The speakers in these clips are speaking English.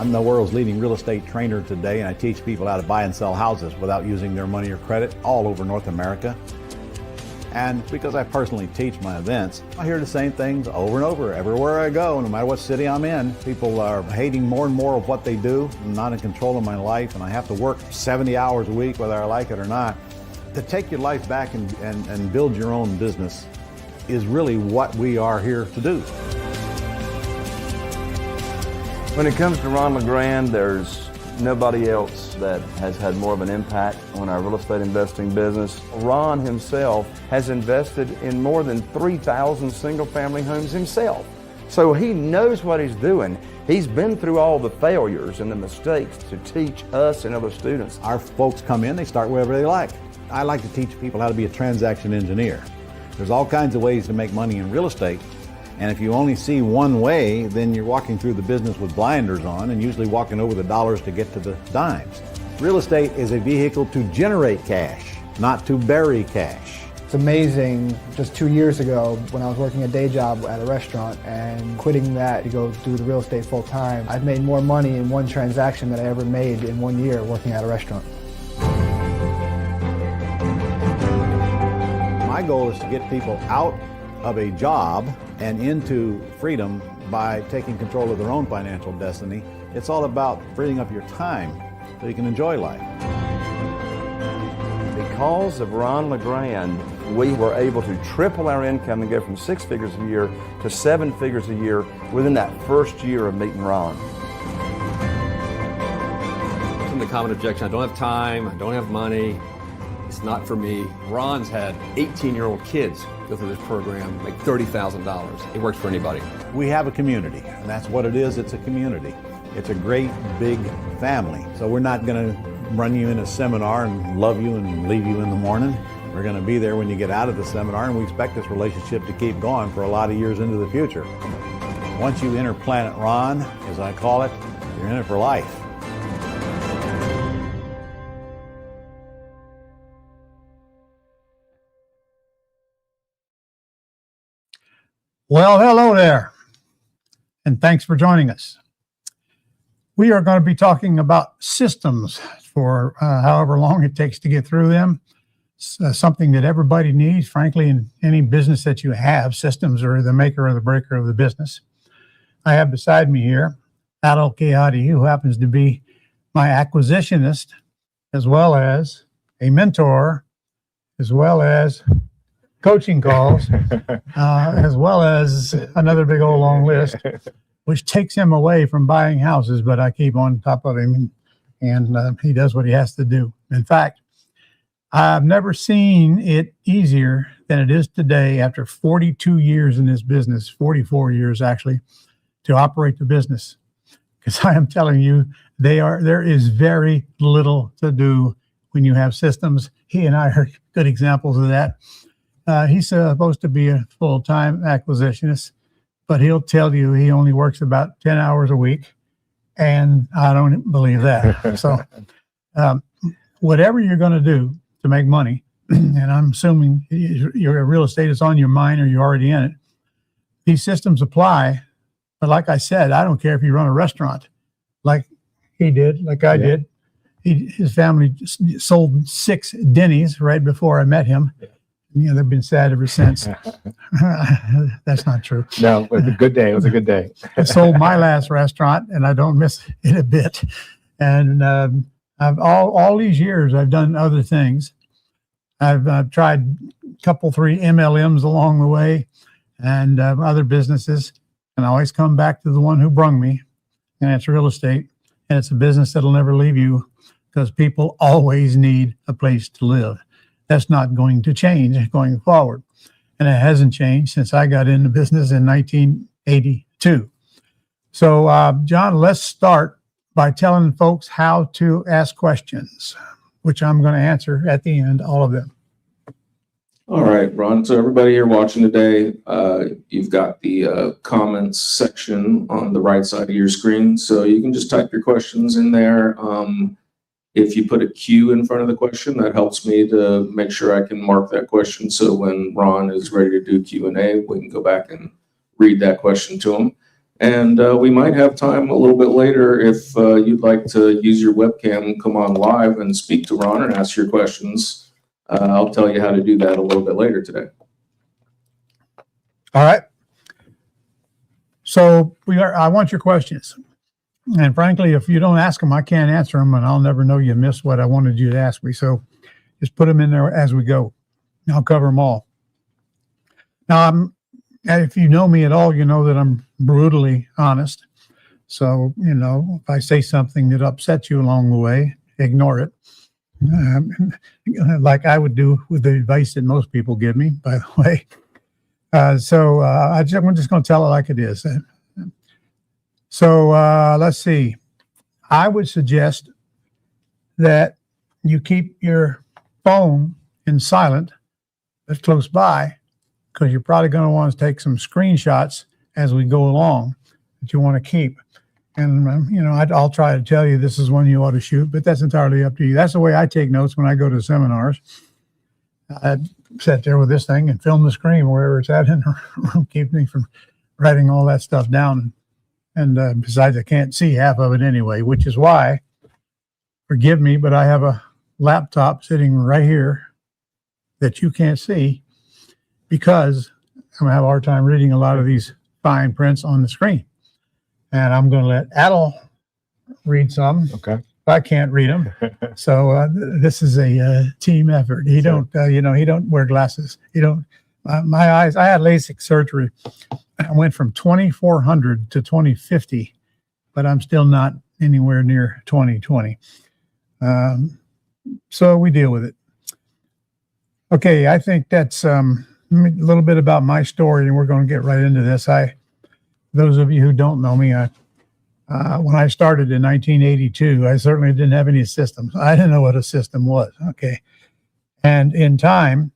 I'm the world's leading real estate trainer today, and I teach people how to buy and sell houses without using their money or credit all over North America. And because I personally teach my events, I hear the same things over and over everywhere I go, no matter what city I'm in. People are hating more and more of what they do. I'm not in control of my life, and I have to work 70 hours a week whether I like it or not. To take your life back and build your own business is really what we are here to do. When it comes to Ron LeGrand, there's nobody else that has had more of an impact on our real estate investing business. Ron himself has invested in more than 3,000 single-family homes himself. So he knows what he's doing. He's been through all the failures and the mistakes to teach us and other students. Our folks come in, they start wherever they like. I like to teach people how to be a transaction engineer. There's all kinds of ways to make money in real estate. And if you only see one way, then you're walking through the business with blinders on and usually walking over the dollars to get to the dimes. Real estate is a vehicle to generate cash, not to bury cash. It's amazing, just 2 years ago when I was working a day job at a restaurant and quitting that to go do the real estate full time, I've made more money in one transaction than I ever made in 1 year working at a restaurant. My goal is to get people out of a job and into freedom by taking control of their own financial destiny. It's all about freeing up your time so you can enjoy life. Because of Ron LeGrand, we were able to triple our income and go from 6 figures a year to 7 figures a year within that first year of meeting Ron. The common objection, I don't have time, I don't have money, it's not for me. Ron's had 18-year-old kids go through this program, make $30,000. It works for anybody. We have a community, and that's what it is. It's a community. It's a great big family. So we're not going to run you in a seminar and love you and leave you in the morning. We're going to be there when you get out of the seminar, and we expect this relationship to keep going for a lot of years into the future. Once you enter Planet Ron, as I call it, you're in it for life. Well, hello there, and thanks for joining us. We are going to be talking about systems for however long it takes to get through them. Something that everybody needs, frankly, in any business that you have. Systems are the maker or the breaker of the business. I have beside me here Adil Kayati, who happens to be my acquisitionist, as well as a mentor, as well as coaching calls, as well as another big old long list, which takes him away from buying houses, but I keep on top of him, and he does what he has to do. In fact, I've never seen it easier than it is today after 42 years in this business, 44 years actually, to operate the business. Because I am telling you, there is very little to do when you have systems. He and I are good examples of that. He's supposed to be a full-time acquisitionist, but he'll tell you he only works about 10 hours a week, and I don't believe that. So whatever you're going to do to make money, and I'm assuming your real estate is on your mind or you're already in it, these systems apply. But like I said, I don't care if you run a restaurant like he did, like I did. His family sold 6 Denny's right before I met him. You know, they've been sad ever since. That's not true. No, it was a good day. It was a good day. I sold my last restaurant, and I don't miss it a bit. And I've all these years, I've done other things. I've tried a couple, 3 MLMs along the way, and other businesses, and I always come back to the one who brung me, and it's real estate. And it's a business that'll never leave you, because people always need a place to live. That's not going to change going forward. And it hasn't changed since I got into business in 1982. So, John, let's start by telling folks how to ask questions, which I'm going to answer at the end, all of them. All right, Ron. So everybody here watching today, you've got the comments section on the right side of your screen. So you can just type your questions in there. If you put a Q in front of the question, that helps me to make sure I can mark that question. So when Ron is ready to do Q&A, we can go back and read that question to him. And we might have time a little bit later if you'd like to use your webcam, come on live and speak to Ron and ask your questions. I'll tell you how to do that a little bit later today. All right. So I want your questions. And frankly, if you don't ask them, I can't answer them, and I'll never know you missed what I wanted you to ask me. So just put them in there as we go. I'll cover them all. Now, if you know me at all, you know that I'm brutally honest. So, you know, if I say something that upsets you along the way, ignore it. Like I would do with the advice that most people give me, by the way. I'm just going to tell it like it is. So let's see. I would suggest that you keep your phone in silent, but close by, because you're probably going to want to take some screenshots as we go along that you want to keep. And, you know, I'll try to tell you this is one you ought to shoot, but that's entirely up to you. That's the way I take notes when I go to seminars. I sit there with this thing and film the screen wherever it's at in the room, keep me from writing all that stuff down. And besides, I can't see half of it anyway, which is why, forgive me, but I have a laptop sitting right here that you can't see, because I'm going to have a hard time reading a lot of these fine prints on the screen. And I'm going to let Adel read some. Okay. I can't read them. So this is a team effort. He don't wear glasses. My eyes, I had LASIK surgery. I went from 2400 to 2050, but I'm still not anywhere near 2020. So we deal with it. Okay, I think that's a little bit about my story, and we're going to get right into this. Those of you who don't know me, when I started in 1982, I certainly didn't have any systems. I didn't know what a system was. Okay. And in time,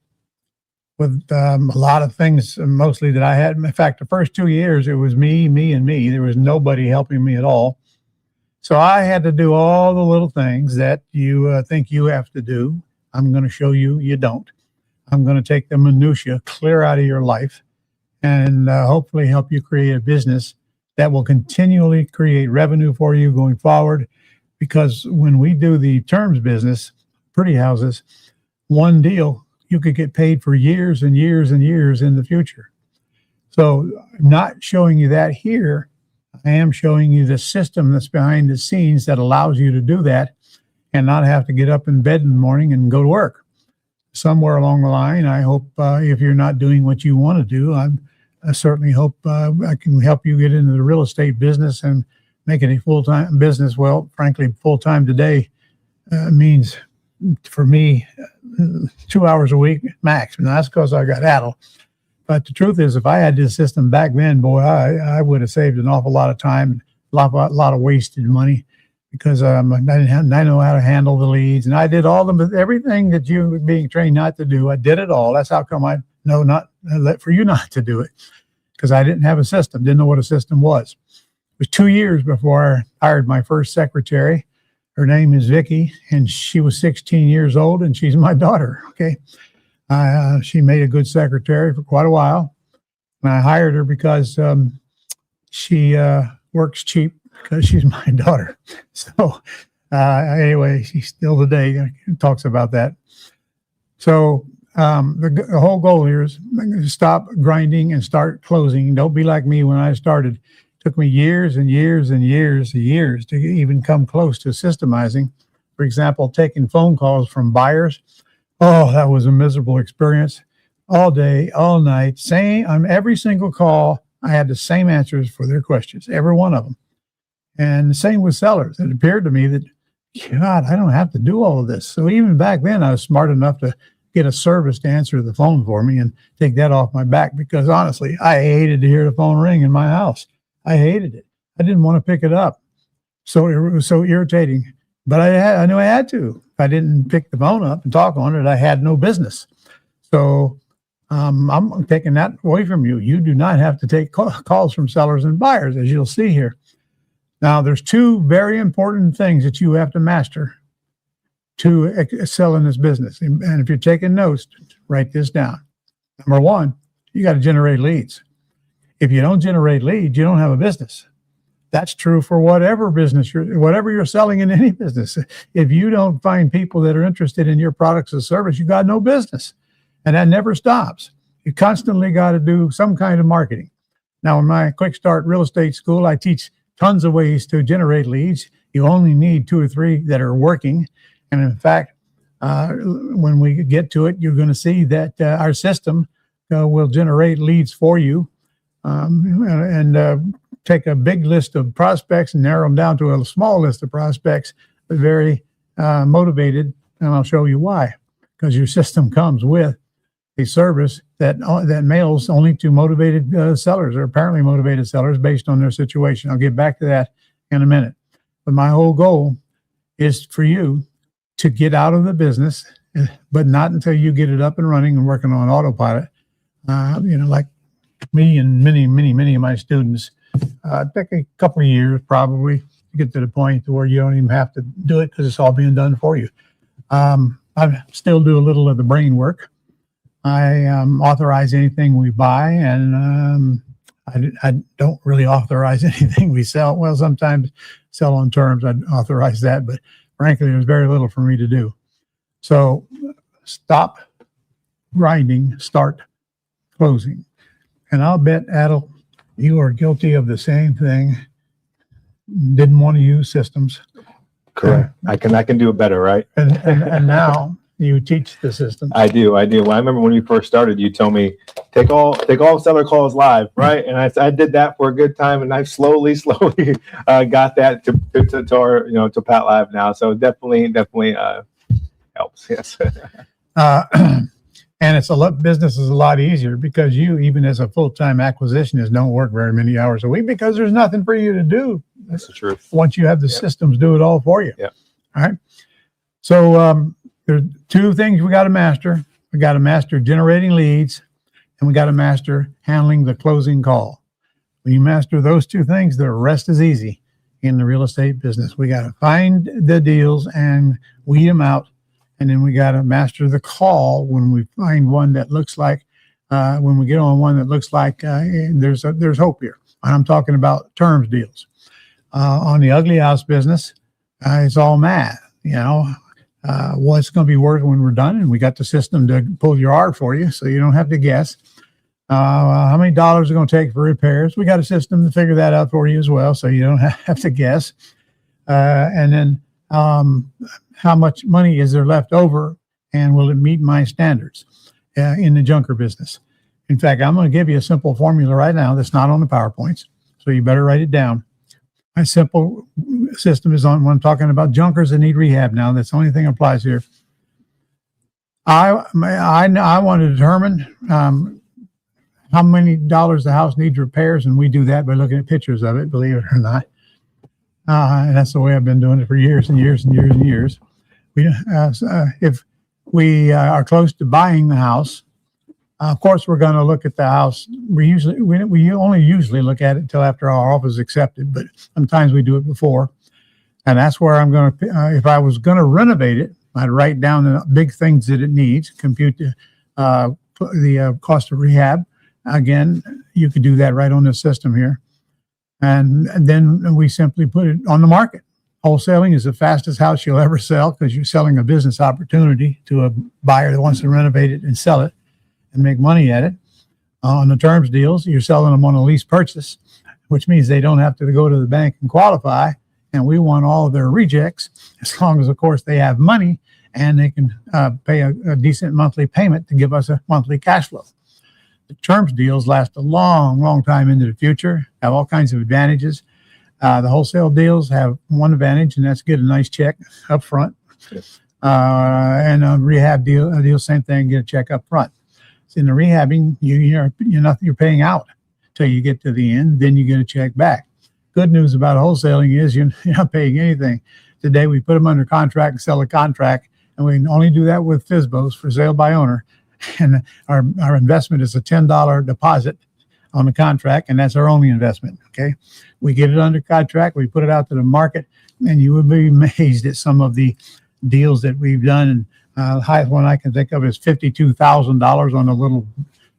with a lot of things, mostly that I had. In fact, the first 2 years, it was me, and me. There was nobody helping me at all. So I had to do all the little things that you think you have to do. I'm going to show you you don't. I'm going to take the minutia clear out of your life and hopefully help you create a business that will continually create revenue for you going forward. Because when we do the terms business, pretty houses, one deal, you could get paid for years and years and years in the future. So I'm not showing you that here. I am showing you the system that's behind the scenes that allows you to do that and not have to get up in bed in the morning and go to work. Somewhere along the line, I hope if you're not doing what you want to do, I certainly hope I can help you get into the real estate business and make it a full-time business. Well, frankly, full-time today means, for me, 2 hours a week max. And that's because I got Adel. But the truth is, if I had this system back then, boy, I would have saved an awful lot of time, a lot of wasted money, because I know how to handle the leads, and I did everything that you were being trained not to do. I did it all. That's how come I know for you not to do it, because I didn't have a system, didn't know what a system was. It was 2 years before I hired my first secretary. Her name is Vicky, and she was 16 years old, and she's my daughter. Okay. She made a good secretary for quite a while. And I hired her because she works cheap, because she's my daughter. So anyway, she still today talks about that. So the whole goal here is stop grinding and start closing. Don't be like me when I started. It took me years and years and years and years to even come close to systemizing. For example, taking phone calls from buyers. Oh, that was a miserable experience. All day, all night, on every single call, I had the same answers for their questions, every one of them. And the same with sellers. It appeared to me that, God, I don't have to do all of this. So even back then, I was smart enough to get a service to answer the phone for me and take that off my back, because honestly, I hated to hear the phone ring in my house. I hated it. I didn't want to pick it up. So it was so irritating. But I knew I had to. If I didn't pick the phone up and talk on it, I had no business. So I'm taking that away from you. You do not have to take calls from sellers and buyers, as you'll see here. Now, there's two very important things that you have to master to excel in this business. And if you're taking notes, write this down. Number one, you got to generate leads. If you don't generate leads, you don't have a business. That's true for whatever business whatever you're selling in any business. If you don't find people that are interested in your products or service, you got no business. And that never stops. You constantly got to do some kind of marketing. Now, in my Quick Start Real Estate School, I teach tons of ways to generate leads. You only need 2 or 3 that are working. And in fact, when we get to it, you're going to see that our system will generate leads for you and take a big list of prospects and narrow them down to a small list of prospects, but very motivated. And I'll show you why. Because your system comes with a service that mails only to motivated sellers, or apparently motivated sellers, based on their situation. I'll get back to that in a minute. But my whole goal is for you to get out of the business, but not until you get it up and running and working on autopilot. Like me and many of my students, take a couple of years probably to get to the point to where you don't even have to do it, because it's all being done for you. I still do a little of the brain work. I authorize anything we buy, and I don't really authorize anything we sell. Well, sometimes sell on terms, I'd authorize that, but frankly, there's very little for me to do. So stop grinding, start closing. And I'll bet, Adel, you are guilty of the same thing. Didn't want to use systems. Correct. I can do it better, right? And now you teach the system. I do. Well, I remember when we first started, you told me take all seller calls live, right? And I did that for a good time, and I slowly got that to our to Pat Live now. So definitely helps. Yes. And business is a lot easier, because you, even as a full-time acquisitionist, don't work very many hours a week, because there's nothing for you to do. That's the truth. Once you have the systems do it all for you. Yeah. All right. So there's 2 things we got to master. We got to master generating leads, and we got to master handling the closing call. When you master those 2 things, the rest is easy in the real estate business. We got to find the deals and weed them out. And then we got to master the call when we find one that looks like, when we get on one that looks like there's hope here. And I'm talking about terms deals. On the ugly house business, it's all math. What's going to be worth when we're done, and we got the system to pull your R for you, so you don't have to guess. How many dollars are going to take for repairs? We got a system to figure that out for you as well, so you don't have to guess. And then how much money is there left over, and will it meet my standards in the junker business? In fact, I'm going to give you a simple formula right now that's not on the PowerPoints, so you better write it down. My simple system is on when I'm talking about junkers that need rehab now. That's the only thing that applies here. I want to determine how many dollars the house needs repairs, and we do that by looking at pictures of it, believe it or not. And that's the way I've been doing it for years and years and years and years. If we are close to buying the house, of course, we're going to look at the house. We only usually look at it until after our offer is accepted, but sometimes we do it before. And that's where I'm going to, if I was going to renovate it, I'd write down the big things that it needs, compute the cost of rehab. Again, you could do that right on the system here. And then we simply put it on the market. Wholesaling is the fastest house you'll ever sell because you're selling a business opportunity to a buyer that wants to renovate it and sell it and make money at it. On the terms deals, you're selling them on a lease purchase, which means they don't have to go to the bank and qualify. And we want all of their rejects, as long as, of course, they have money and they can pay a decent monthly payment to give us a monthly cash flow. The terms deals last a long, long time into the future, have all kinds of advantages. The wholesale deals have one advantage, and that's get a nice check up front. Yes. And a rehab deal, same thing, get a check up front. So in the rehabbing, you're paying out till you get to the end, then you get a check back. Good news about wholesaling is you're not paying anything. Today we put them under contract and sell a contract, and we can only do that with FSBOs, for sale by owner. And our investment is a $10 deposit on the contract, and that's our only investment. Okay, we get it under contract, we put it out to the market, and you would be amazed at some of the deals that we've done. And the highest one I can think of is $52,000 on a little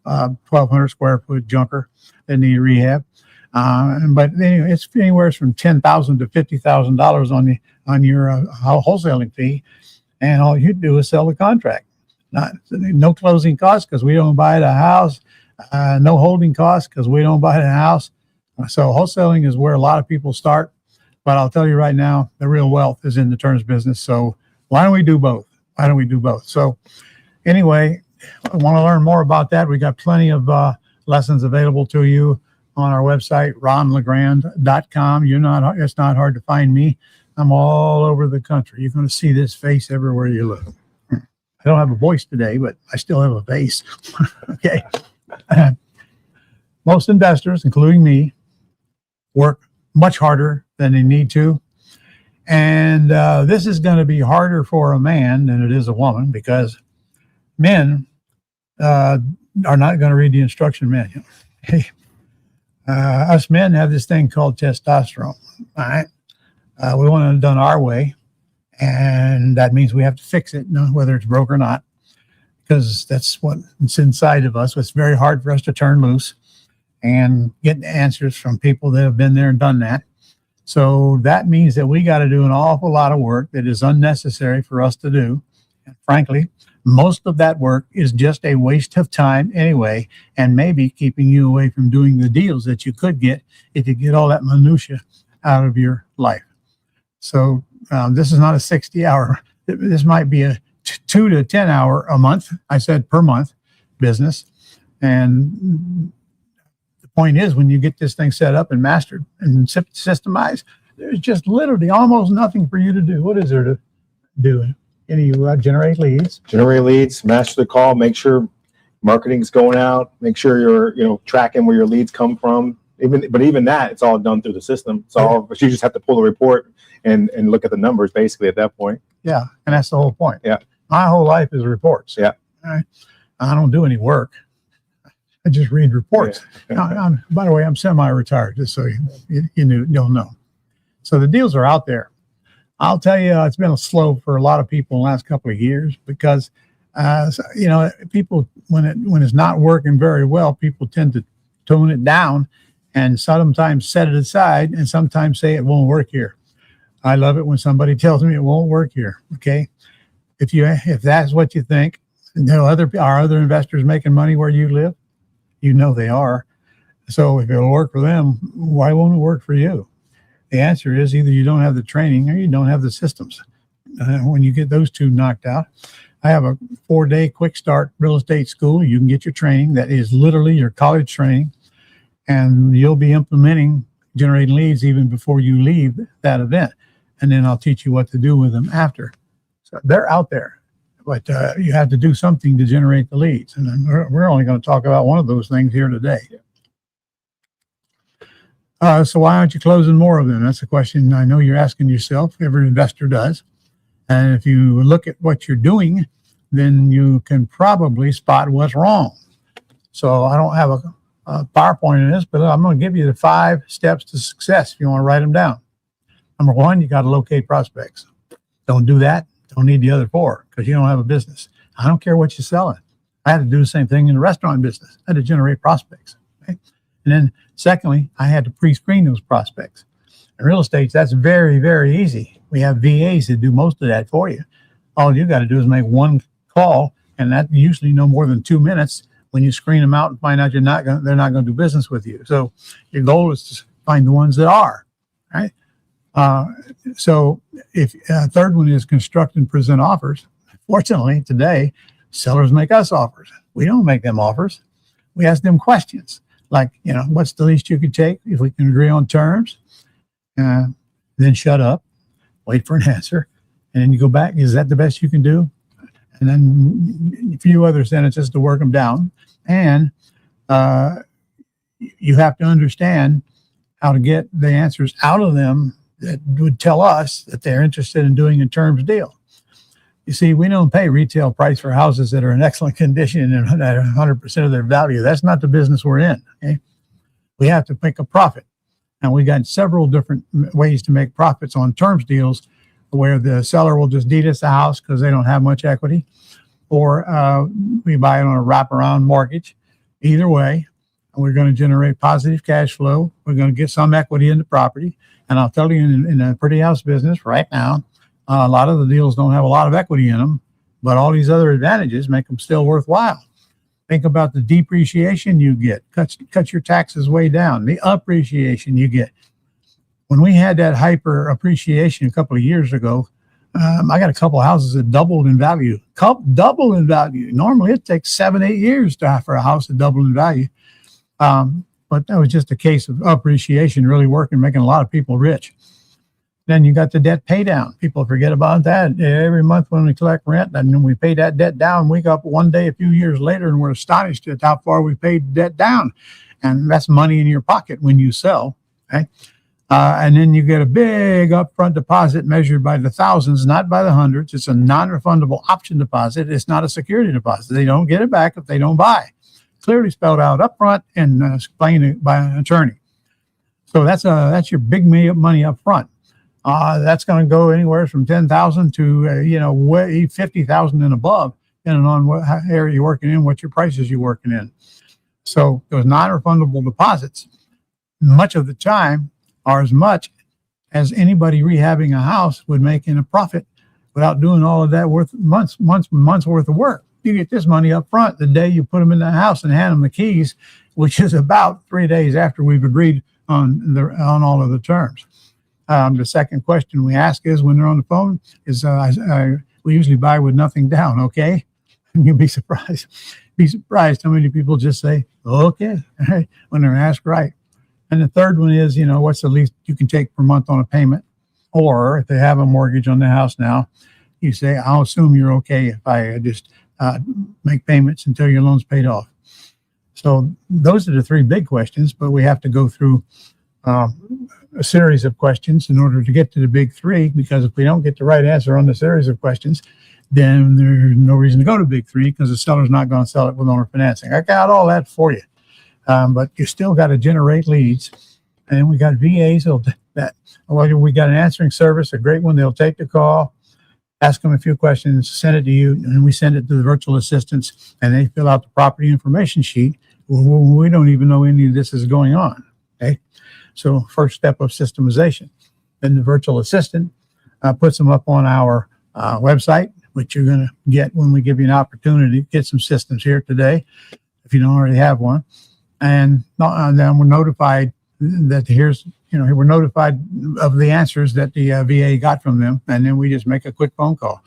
1,200 square foot junker that need rehab. But anyway, it's anywhere from $10,000 to $50,000 on your wholesaling fee, and all you do is sell the contract. No closing costs because we don't buy the house. No holding costs because we don't buy the house. So wholesaling is where a lot of people start. But I'll tell you right now, the real wealth is in the terms business. So why don't we do both? So anyway, I want to learn more about that. We got plenty of lessons available to you on our website, ronlegrand.com. It's not hard to find me. I'm all over the country. You're going to see this face everywhere you look. I don't have a voice today, but I still have a face. Okay. Most investors, including me, work much harder than they need to. And this is going to be harder for a man than it is a woman, because men are not going to read the instruction manual. Hey, us men have this thing called testosterone. All right. We want it done our way. And that means we have to fix it, whether it's broke or not, because that's what's inside of us. It's very hard for us to turn loose and get answers from people that have been there and done that. So that means that we got to do an awful lot of work that is unnecessary for us to do. And frankly, most of that work is just a waste of time anyway, and maybe keeping you away from doing the deals that you could get if you get all that minutia out of your life. So this is not a 60-hour. This might be a 2 to 10 hour a month. I said per month business. And the point is, when you get this thing set up and mastered and systemized, there's just literally almost nothing for you to do. What is there to do? Can you generate leads? Generate leads, master the call, make sure marketing's going out, make sure you're tracking where your leads come from. Even that, it's all done through the system. But you just have to pull the report and look at the numbers basically at that point. Yeah, and that's the whole point. Yeah. My whole life is reports. Yeah. I don't do any work. I just read reports. Yeah. By the way, I'm semi-retired, just so you'll know. So the deals are out there. I'll tell you, it's been slow for a lot of people in the last couple of years because, people, when it's not working very well, people tend to tone it down and sometimes set it aside and sometimes say it won't work here. I love it when somebody tells me it won't work here. Okay. If that's what you think, are other investors making money where you live? They are. So if it'll work for them, why won't it work for you? The answer is either you don't have the training or you don't have the systems. When you get those two knocked out, I have a 4-day quick start real estate school. You can get your training. That is literally your college training. And you'll be implementing generating leads even before you leave that event. And then I'll teach you what to do with them after. So they're out there, but you have to do something to generate the leads. And then we're only going to talk about one of those things here today. So why aren't you closing more of them? That's a question I know you're asking yourself. Every investor does. And if you look at what you're doing, then you can probably spot what's wrong. So I don't have a PowerPoint in this, but I'm going to give you the 5 steps to success if you want to write them down. Number 1, you got to locate prospects. Don't do that. Don't need the other 4 because you don't have a business. I don't care what you're selling. I had to do the same thing in the restaurant business. I had to generate prospects. Okay? And then secondly, I had to pre-screen those prospects. In real estate, that's very, very easy. We have VAs that do most of that for you. All you got to do is make one call, and that usually no more than 2 minutes when you screen them out and find out they're not going to do business with you. So your goal is to find the ones that are, right? So if third one is construct and present offers. Fortunately, today, sellers make us offers. We don't make them offers. We ask them questions like, what's the least you could take if we can agree on terms? Then shut up, wait for an answer, and then you go back. Is that the best you can do? And then a few other sentences to work them down. And you have to understand how to get the answers out of them that would tell us that they're interested in doing a terms deal. You see, we don't pay retail price for houses that are in excellent condition and at 100% of their value. That's not the business we're in. Okay? We have to make a profit. And we got several different ways to make profits on terms deals where the seller will just deed us the house because they don't have much equity, or we buy it on a wraparound mortgage. Either way, we're going to generate positive cash flow. We're going to get some equity in the property. And I'll tell you, in the pretty house business right now, a lot of the deals don't have a lot of equity in them, but all these other advantages make them still worthwhile. Think about the depreciation you get. Cut your taxes way down. The appreciation you get. When we had that hyper appreciation a couple of years ago, I got a couple of houses that doubled in value. Double in value. Normally it takes 7-8 years for a house to double in value. But that was just a case of appreciation really working, making a lot of people rich. Then you got the debt pay down. People forget about that. Every month when we collect rent and then we pay that debt down, we wake up one day a few years later and we're astonished at how far we paid debt down. And that's money in your pocket when you sell. Okay? And then you get a big upfront deposit measured by the thousands, not by the hundreds. It's a non-refundable option deposit. It's not a security deposit. They don't get it back if they don't buy. Clearly spelled out upfront and explained by an attorney. So that's your big money up front. That's going to go anywhere from $10,000 to $50,000 and above, depending on what area you're working in, what your prices you're working in. So those non-refundable deposits, much of the time, are as much as anybody rehabbing a house would make in a profit without doing all of that months worth of work. You get this money up front the day you put them in the house and hand them the keys, which is about 3 days after we've agreed on all of the terms. The second question we ask is when they're on the phone is we usually buy with nothing down, okay? And you'll be surprised how many people just say, okay, when they're asked right. And the third one is, what's the least you can take per month on a payment? Or if they have a mortgage on the house now, you say, I'll assume you're okay if I just make payments until your loan's paid off. So those are the three big questions, but we have to go through a series of questions in order to get to the big three, because if we don't get the right answer on the series of questions, then there's no reason to go to big three because the seller's not going to sell it with owner financing. I got all that for you. But you still got to generate leads. And we got VAs we got an answering service, a great one. They'll take the call, ask them a few questions, send it to you, and we send it to the virtual assistants, and they fill out the property information sheet. We don't even know any of this is going on. Okay. So first step of systemization. Then the virtual assistant puts them up on our website, which you're going to get when we give you an opportunity to get some systems here today, if you don't already have one. And then we're notified that we're notified of the answers that the VA got from them. And then we just make a quick phone call,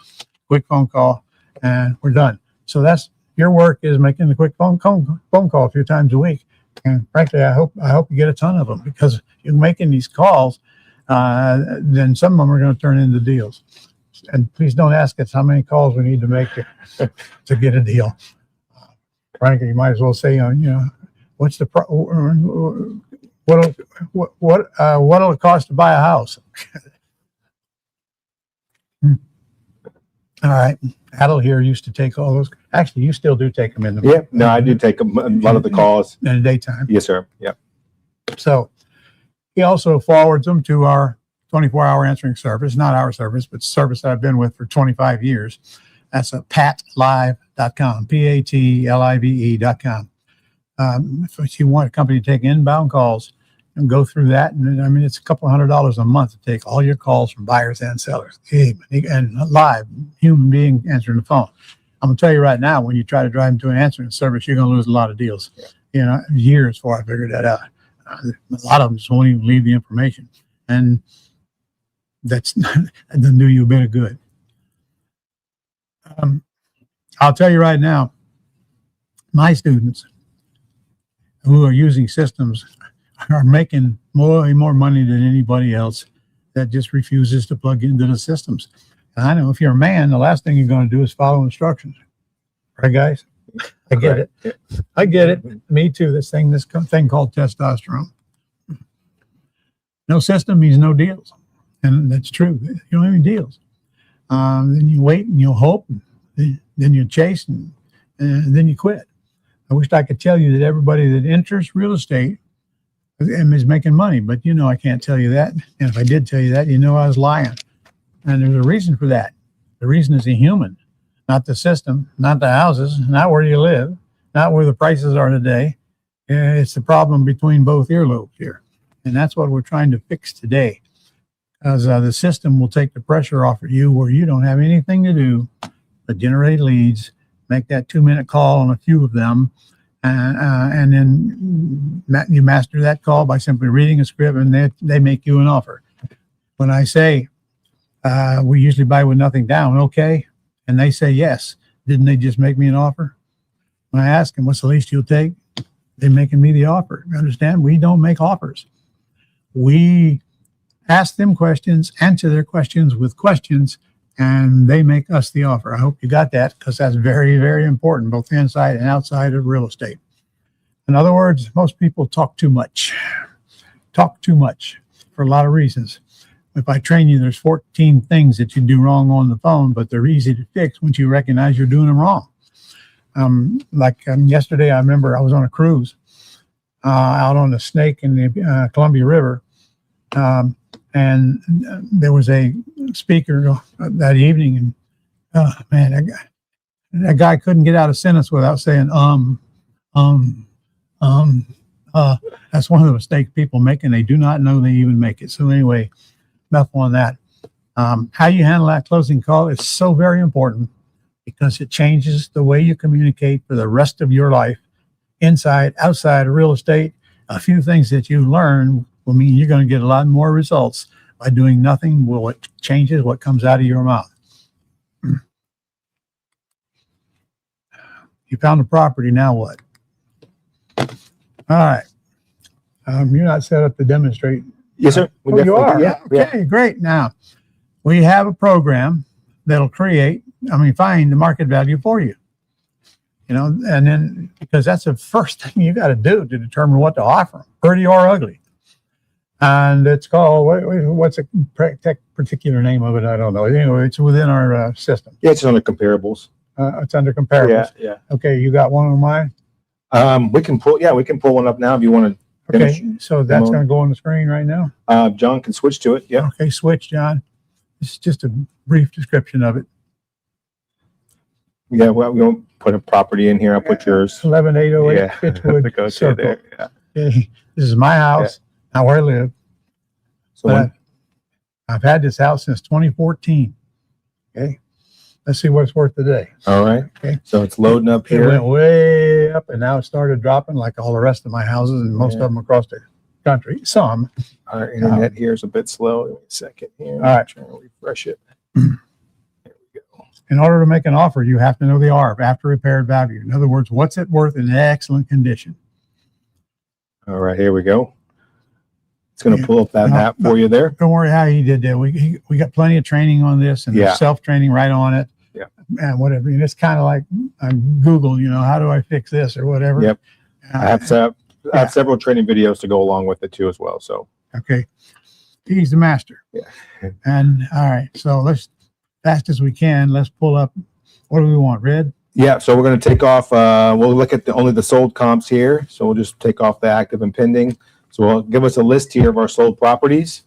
and we're done. So that's your work, is making the quick phone call a few times a week. And frankly, I hope you get a ton of them, because you're making these calls, then some of them are going to turn into deals. And please don't ask us how many calls we need to make to get a deal. Frankly, you might as well say, what's the what'll it cost to buy a house? All right. Adel here used to take all those. Actually, you still do take them in the Yeah, no, I do take a lot of the calls in the daytime. Yes, sir. Yeah. So he also forwards them to our 24-hour answering service, not our service, but service that I've been with for 25 years. That's patlive.com, PATLIVE.com. If you want a company to take inbound calls, and go through that. And I mean, it's a couple $100 a month to take all your calls from buyers and sellers, and live human being answering the phone. I'm gonna tell you right now, when you try to drive into an answering service, you're gonna lose a lot of deals. You know, years before I figured that out. A lot of them just won't even leave the information, and that doesn't do you a bit of good. I'll tell you right now, my students who are using systems are making more money than anybody else that just refuses to plug into the systems. And I know if you're a man, the last thing you're going to do is follow instructions. Right, guys? I get it. I get it. Me too. This thing called testosterone. No system means no deals. And that's true. You don't have any deals. Then you wait and you'll hope. And then you chase and then you quit. I wish I could tell you that everybody that enters real estate is making money, but you know I can't tell you that. And if I did tell you that, you know I was lying. And there's a reason for that. The reason is the human, not the system, not the houses, not where you live, not where the prices are today. It's the problem between both earlobes here. And that's what we're trying to fix today. Because the system will take the pressure off of you where you don't have anything to do but generate leads, make that 2-minute call on a few of them, and then you master that call by simply reading a script, and they make you an offer. When I say we usually buy with nothing down, okay, and they say yes, didn't they just make me an offer? When I ask them, what's the least you'll take? They're making me the offer. You understand? We don't make offers. We ask them questions, answer their questions with questions, and they make us the offer. I hope you got that, because that's very, very important, both inside and outside of real estate. In other words, most people talk too much. Talk too much for a lot of reasons. If I train you, there's 14 things that you do wrong on the phone, but they're easy to fix once you recognize you're doing them wrong. Yesterday, I remember I was on a cruise out on the Snake in the Columbia River. And there was a speaker that evening, and man, that guy couldn't get out a sentence without saying that's one of the mistakes people make, and they do not know they even make it. So anyway, enough on that. How you handle that closing call is so very important, because it changes the way you communicate for the rest of your life, inside, outside of real estate. A few things that you learn will mean you're going to get a lot more results by doing nothing. Well, it changes what comes out of your mouth. You found the property, now what? All right. You're not set up to demonstrate. Yes, sir. Oh, you are? Yeah. Okay, great. Now, we have a program that'll find the market value for you. You know, and then, because that's the first thing you got to do to determine what to offer them, pretty or ugly. And it's called, what's a particular name of it? I don't know. Anyway, it's within our system. Yeah, it's under comparables. It's under comparables. Yeah. Okay, you got one of mine? We can pull one up now if you want to. Okay, so that's going to go on the screen right now? John can switch to it. Yeah. Okay, switch, John. This is just a brief description of it. Yeah, well, we won't put a property in here. I'll put yours. 11808 Fitchwood Circle. There. Yeah. Okay, this is my house, now where I live. So I've had this house since 2014. Okay, let's see what it's worth today. All right. Okay, so it's loading up it here. went way up, and now it started dropping like all the rest of my houses, and most of them across the country. Some. Our internet here is a bit slow. Wait a second here. All right. Trying to refresh it. In order to make an offer, you have to know the ARV, after repaired value. In other words, what's it worth in excellent condition? All right, here we go. It's going to pull up that map for you there. Don't worry how he did that. We got plenty of training on this, and there's self-training right on it. Yeah. And whatever. And it's kind of like Google, how do I fix this or whatever. Yep. I have several training videos to go along with it too as well. So. Okay. He's the master. Yeah. And all right, so let's, fast as we can, let's pull up. What do we want? Red? Yeah. So we're going to take off. We'll look at only the sold comps here. So we'll just take off the active and pending. So we'll give us a list here of our sold properties.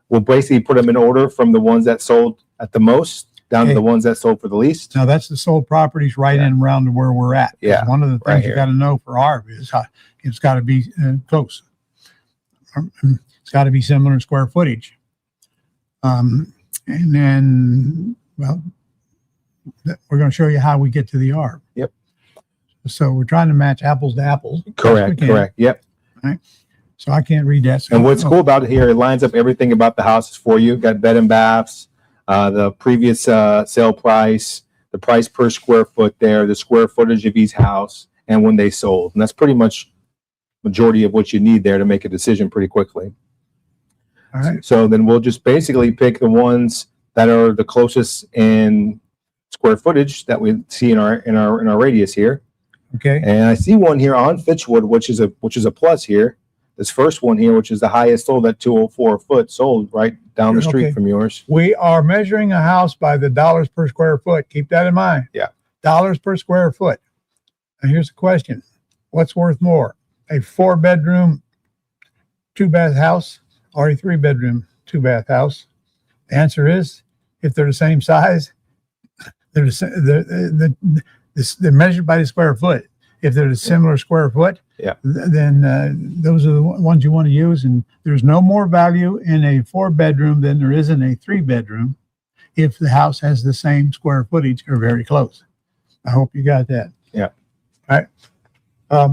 We'll basically put them in order from the ones that sold at the most down to the ones that sold for the least. Now that's the sold properties right in around to where we're at. Yeah. One of the things you got to know for ARV is how it's got to be close. It's got to be similar in square footage. And then, well, we're going to show you how we get to the R. Yep. So we're trying to match apples to apples. Correct. Correct. Yep. Right. So I can't read that. So, and what's cool about it here, it lines up everything about the houses for you. Got bed and baths, the previous sale price, the price per square foot there, the square footage of each house, and when they sold. And that's pretty much majority of what you need there to make a decision pretty quickly. All right. So then we'll just basically pick the ones that are the closest in square footage that we see in our radius here. Okay. And I see one here on Fitchwood, which is a plus here. This first one here, which is the highest sold at 204 a foot, sold right down the street from yours. We are measuring a house by the dollars per square foot. Keep that in mind. Yeah. Dollars per square foot. And here's the question. What's worth more? A 4-bedroom, 2-bath house or a 3-bedroom, 2-bath house? The answer is, if they're the same size, they're measured by the square foot. If they're a similar square foot, then those are the ones you want to use. And there's no more value in a 4-bedroom than there is in a 3-bedroom if the house has the same square footage or very close. I hope you got that. Yeah. All right.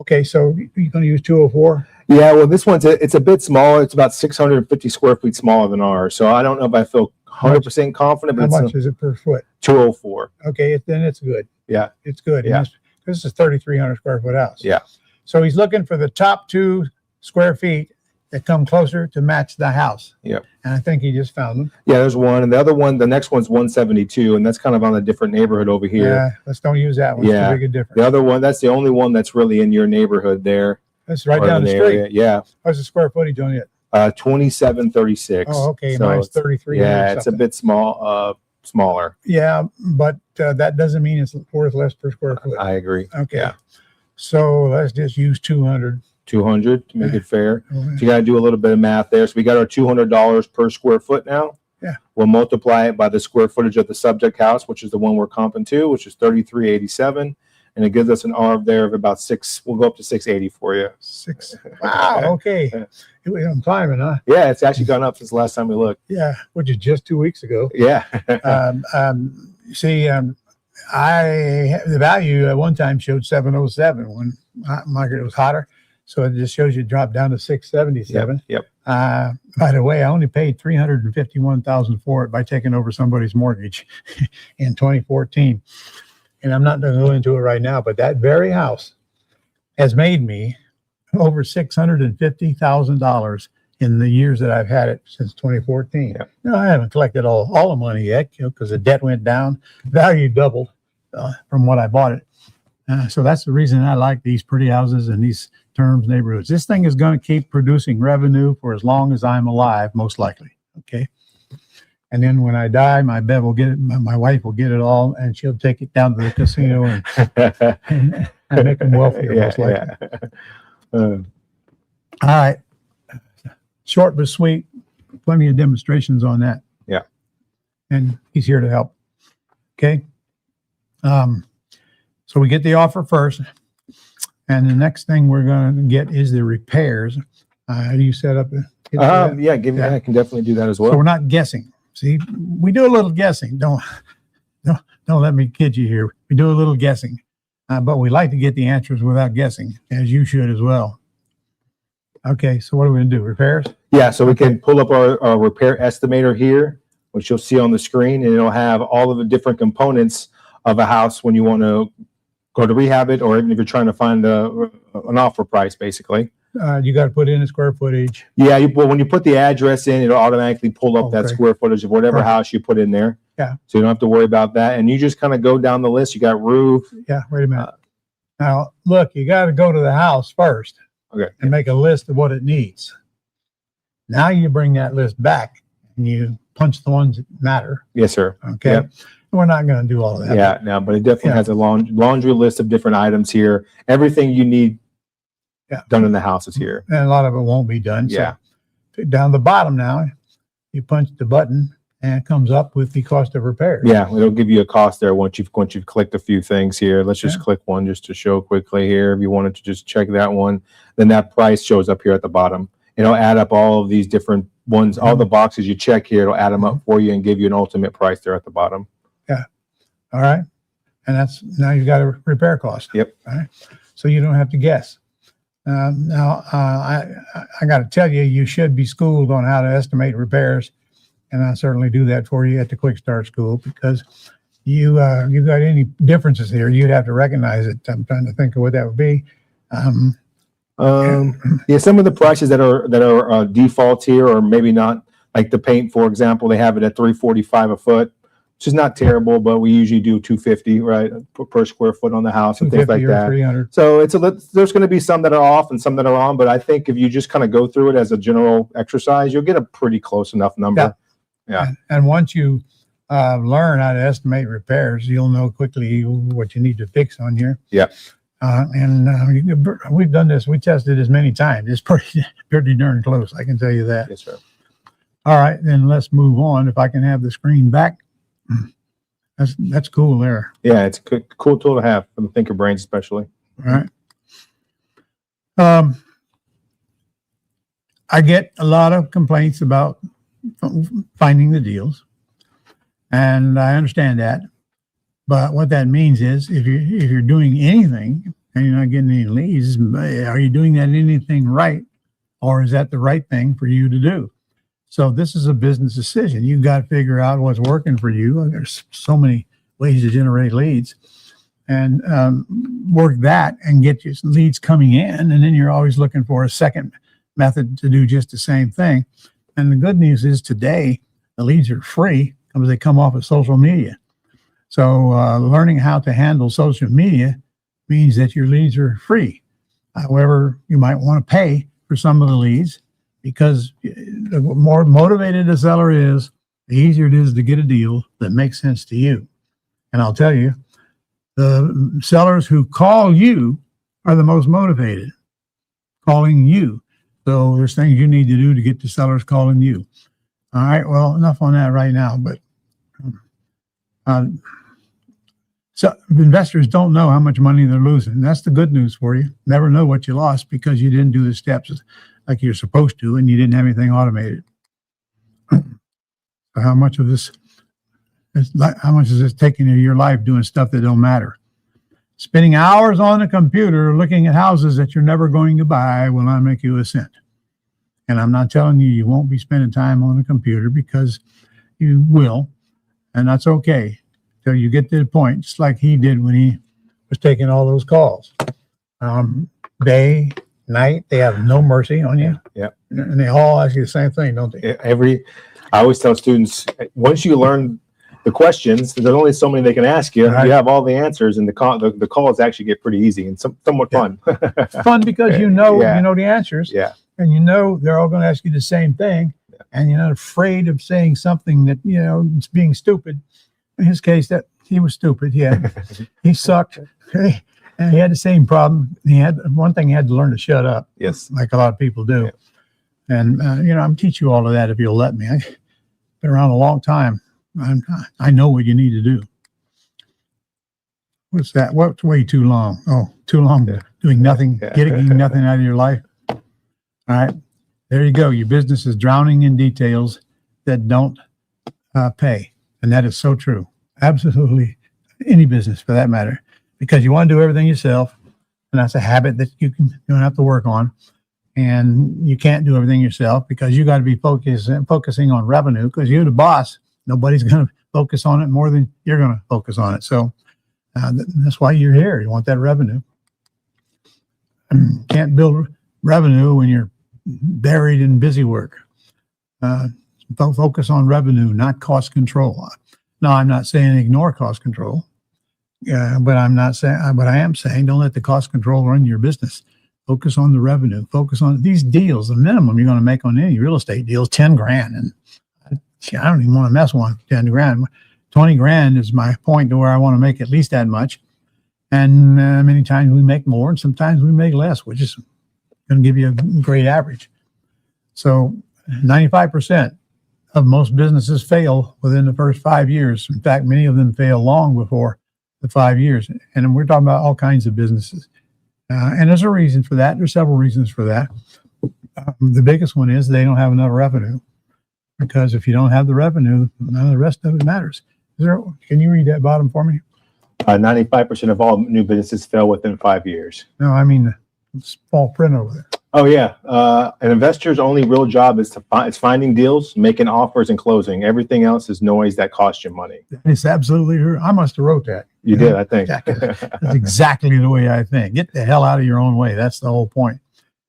Okay, so you're going to use 204? Yeah, well, this one's it's a bit smaller. It's about 650 square feet smaller than ours. So I don't know if I feel 100% confident. But how much is it per foot? 204. Okay, then it's good. Yeah. It's good. Yeah. This is a 3,300 square foot house. Yeah. So he's looking for the top 2 square feet that come closer to match the house. Yep. And I think he just found them. Yeah, there's one. And the other one, the next one's 172. And that's kind of on a different neighborhood over here. Yeah, let's don't use that one. Yeah. It's too big a difference. The other one, that's the only one that's really in your neighborhood there. That's right down the street. Area. Yeah. What's the square footage on it? 2736. Oh, okay. So Mine's 33. yeah, it's a bit smaller. Yeah, but that doesn't mean it's worth less per square foot. I agree. Okay. Yeah. So let's just use 200. 200 to make it fair. Okay. So you got to do a little bit of math there. So we got our $200 per square foot now. Yeah. We'll multiply it by the square footage of the subject house, which is the one we're comping to, which is 3387. And it gives us an R there of about 6. We'll go up to 680 for you. 6. Wow. Okay. I'm climbing, huh? Yeah, it's actually gone up since the last time we looked. Yeah, which is just 2 weeks ago. Yeah. See, the value at one time showed 707 when market was hotter. So it just shows you drop down to 677. Yep. By the way, I only paid $351,000 for it by taking over somebody's mortgage in 2014. And I'm not going to go into it right now, but that very house has made me over $650,000 in the years that I've had it since 2014. Yep. I haven't collected all the money yet, because the debt went down, value doubled from what I bought it. So that's the reason I like these pretty houses and these terms neighborhoods. This thing is going to keep producing revenue for as long as I'm alive, most likely. Okay. And then when I die, my wife will get it all, and she'll take it down to the casino and make them wealthier, most likely. Yeah. All right. Short but sweet. Plenty of demonstrations on that. Yeah. And he's here to help. Okay. So we get the offer first. And the next thing we're going to get is the repairs. How do you set up? I can definitely do that as well. So we're not guessing. See, we do a little guessing. Don't let me kid you here. We do a little guessing, but we like to get the answers without guessing, as you should as well. Okay, so what are we going to do? Repairs? Yeah, so we can pull up our repair estimator here, which you'll see on the screen, and it'll have all of the different components of a house when you want to go to rehab it, or even if you're trying to find an offer price, basically. You got to put in the square footage. Yeah, when you put the address in, it'll automatically pull up that Okay. square footage of whatever house you put in there. Yeah. So you don't have to worry about that. And you just kind of go down the list. You got roof. Yeah, wait a minute. Now, look, you got to go to the house first Okay. and make a list of what it needs. Now you bring that list back and you punch the ones that matter. Yes, sir. Okay. Yep. We're not going to do all of that. Yeah, no, but it definitely Yeah. has a laundry list of different items here. Everything you need done in the house is here. And a lot of it won't be done. Yeah. So down the bottom now, you punch the button and it comes up with the cost of repair. Yeah, it'll give you a cost there once you've clicked a few things here. Let's just click one just to show quickly here. If you wanted to just check that one, then that price shows up here at the bottom. It'll add up all of these different ones, all the boxes you check here. It'll add them up for you and give you an ultimate price there at the bottom. Yeah. All right. And that's, now you've got a repair cost. Yep. All right. So you don't have to guess. I got to tell you, you should be schooled on how to estimate repairs. And I certainly do that for you at the Quick Start School, because you got any differences here, you'd have to recognize it. I'm trying to think of what that would be. Yeah, some of the prices that are default here, or maybe not, like the paint, for example, they have it at $345 a foot, which is not terrible, but we usually do $250, right, per square foot on the house and things like or that. $300. So there's going to be some that are off and some that are on, but I think if you just kind of go through it as a general exercise, you'll get a pretty close enough number. Yeah. And once you learn how to estimate repairs, you'll know quickly what you need to fix on here. Yeah. We've done this. We tested this many times. It's pretty darn close. I can tell you that. Yes, sir. All right, then let's move on. If I can have the screen back, that's cool there. Yeah, it's a cool tool to have for the thinker brains, especially. All right. I get a lot of complaints about finding the deals, and I understand that. But what that means is, if you're doing anything and you're not getting any leads, are you doing that anything right, or is that the right thing for you to do? So this is a business decision. You've got to figure out what's working for you. There's so many ways to generate leads, and work that and get your leads coming in. And then you're always looking for a second method to do just the same thing. And the good news is today, the leads are free because they come off of social media. So learning how to handle social media means that your leads are free. However, you might want to pay for some of the leads, because the more motivated a seller is, the easier it is to get a deal that makes sense to you. And I'll tell you, the sellers who call you are the most motivated, calling you. So there's things you need to do to get the sellers calling you. All right, well, enough on that right now. But so investors don't know how much money they're losing. That's the good news for you. Never know what you lost because you didn't do the steps like you're supposed to, and you didn't have anything automated. So how much of this is taking of your life doing stuff that don't matter? Spending hours on a computer looking at houses that you're never going to buy will not make you a cent. And I'm not telling you won't be spending time on a computer, because you will, and that's okay till you get to the point, just like he did when he was taking all those calls. Day, night, they have no mercy on you. Yeah. And they all ask you the same thing, don't they? I always tell students, once you learn the questions, there's only so many they can ask you. Right. You have all the answers, and the calls actually get pretty easy and somewhat fun. Fun because you know the answers. Yeah. And you know they're all going to ask you the same thing. Yeah. And you're not afraid of saying something that, it's being stupid. In his case, that he was stupid. He sucked. And he had the same problem. He had one thing, he had to learn to shut up. Yes. Like a lot of people do. Yeah. And, I'm teaching you all of that if you'll let me. I've been around a long time. I know what you need to do. What's that? What's way too long? Oh, too long. Yeah. Doing nothing, getting nothing out of your life. All right. There you go. Your business is drowning in details that don't pay. And that is so true. Absolutely. Any business for that matter. Because you want to do everything yourself, and that's a habit that you don't have to work on. And you can't do everything yourself because you got to be focusing on revenue, because you're the boss. Nobody's going to focus on it more than you're going to focus on it. So that's why you're here. You want that revenue. Can't build revenue when you're buried in busy work. Focus on revenue, not cost control. No, I'm not saying ignore cost control. But I am saying don't let the cost control run your business. Focus on the revenue. Focus on these deals. The minimum you're going to make on any real estate deal is 10 grand. And I don't even want to mess with 10 grand. 20 grand is my point to where I want to make at least that much. And many times we make more, and sometimes we make less, which is going to give you a great average. So 95% of most businesses fail within the first 5 years. In fact, many of them fail long before the 5 years. And we're talking about all kinds of businesses. And there's a reason for that. There's several reasons for that. The biggest one is they don't have enough revenue, because if you don't have the revenue, none of the rest of it matters. Can you read that bottom for me? 95% of all new businesses fail within 5 years. No, I mean the small print over there. Oh yeah, an investor's only real job is it's finding deals, making offers, and closing. Everything else is noise that costs you money. It's absolutely true. I must have wrote that. You did, I think. That's exactly the way I think. Get the hell out of your own way. That's the whole point.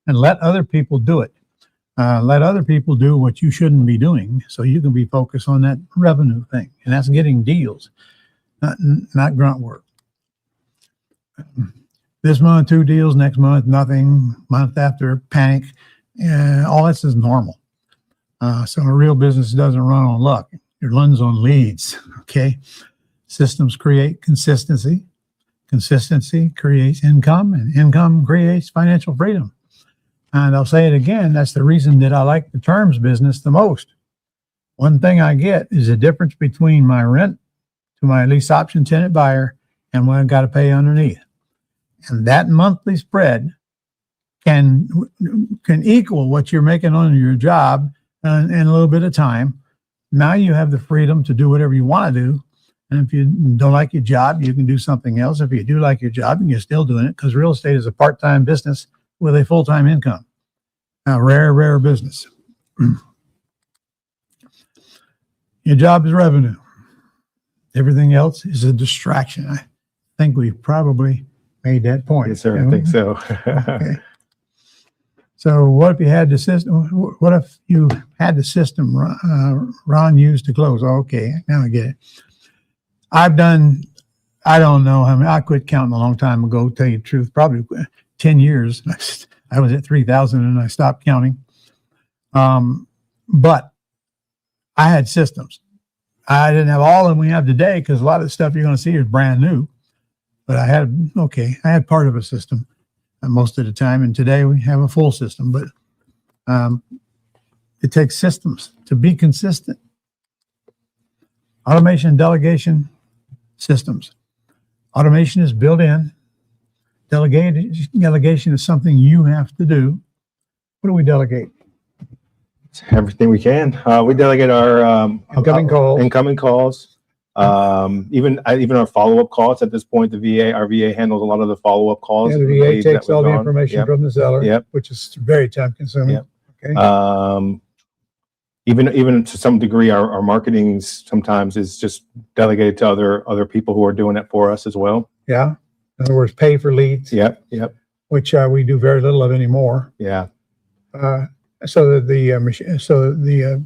And let other people do it. Let other people do what you shouldn't be doing, so you can be focused on that revenue thing, and that's getting deals, not grunt work. This month 2 deals, next month nothing, month after panic. All this is normal. So a real business doesn't run on luck. It runs on leads. Okay. Systems create consistency. Consistency creates income, and income creates financial freedom. And I'll say it again, that's the reason that I like the terms business the most. One thing I get is the difference between my rent to my lease option tenant buyer and what I've got to pay underneath. And that monthly spread can equal what you're making on your job in a little bit of time. Now you have the freedom to do whatever you want to do. And if you don't like your job, you can do something else. If you do like your job, you're still doing it, because real estate is a part-time business with a full-time income. A rare business. Your job is revenue. Everything else is a distraction. I think we've probably made that point. Yes, sir. I think so. Okay. So what if you had the system? What if you had the system Ron used to close? Okay, now I get it. I don't know how many. I quit counting a long time ago, tell you the truth, probably 10 years. I was at 3,000 and I stopped counting. But I had systems. I didn't have all of them we have today, because a lot of the stuff you're going to see is brand new. But I had part of a system most of the time. And today we have a full system. But it takes systems to be consistent. Automation, delegation, systems. Automation is built in. Delegation is something you have to do. What do we delegate? Everything we can. We delegate our incoming calls. Even our follow-up calls at this point. Our VA handles a lot of the follow-up calls. Yeah, the VA takes all the information from the seller, which is very time consuming. Okay. Even to some degree, our marketing sometimes is just delegated to other people who are doing it for us as well. Yeah. In other words, pay for leads. Yep. Which we do very little of anymore. Yeah. So the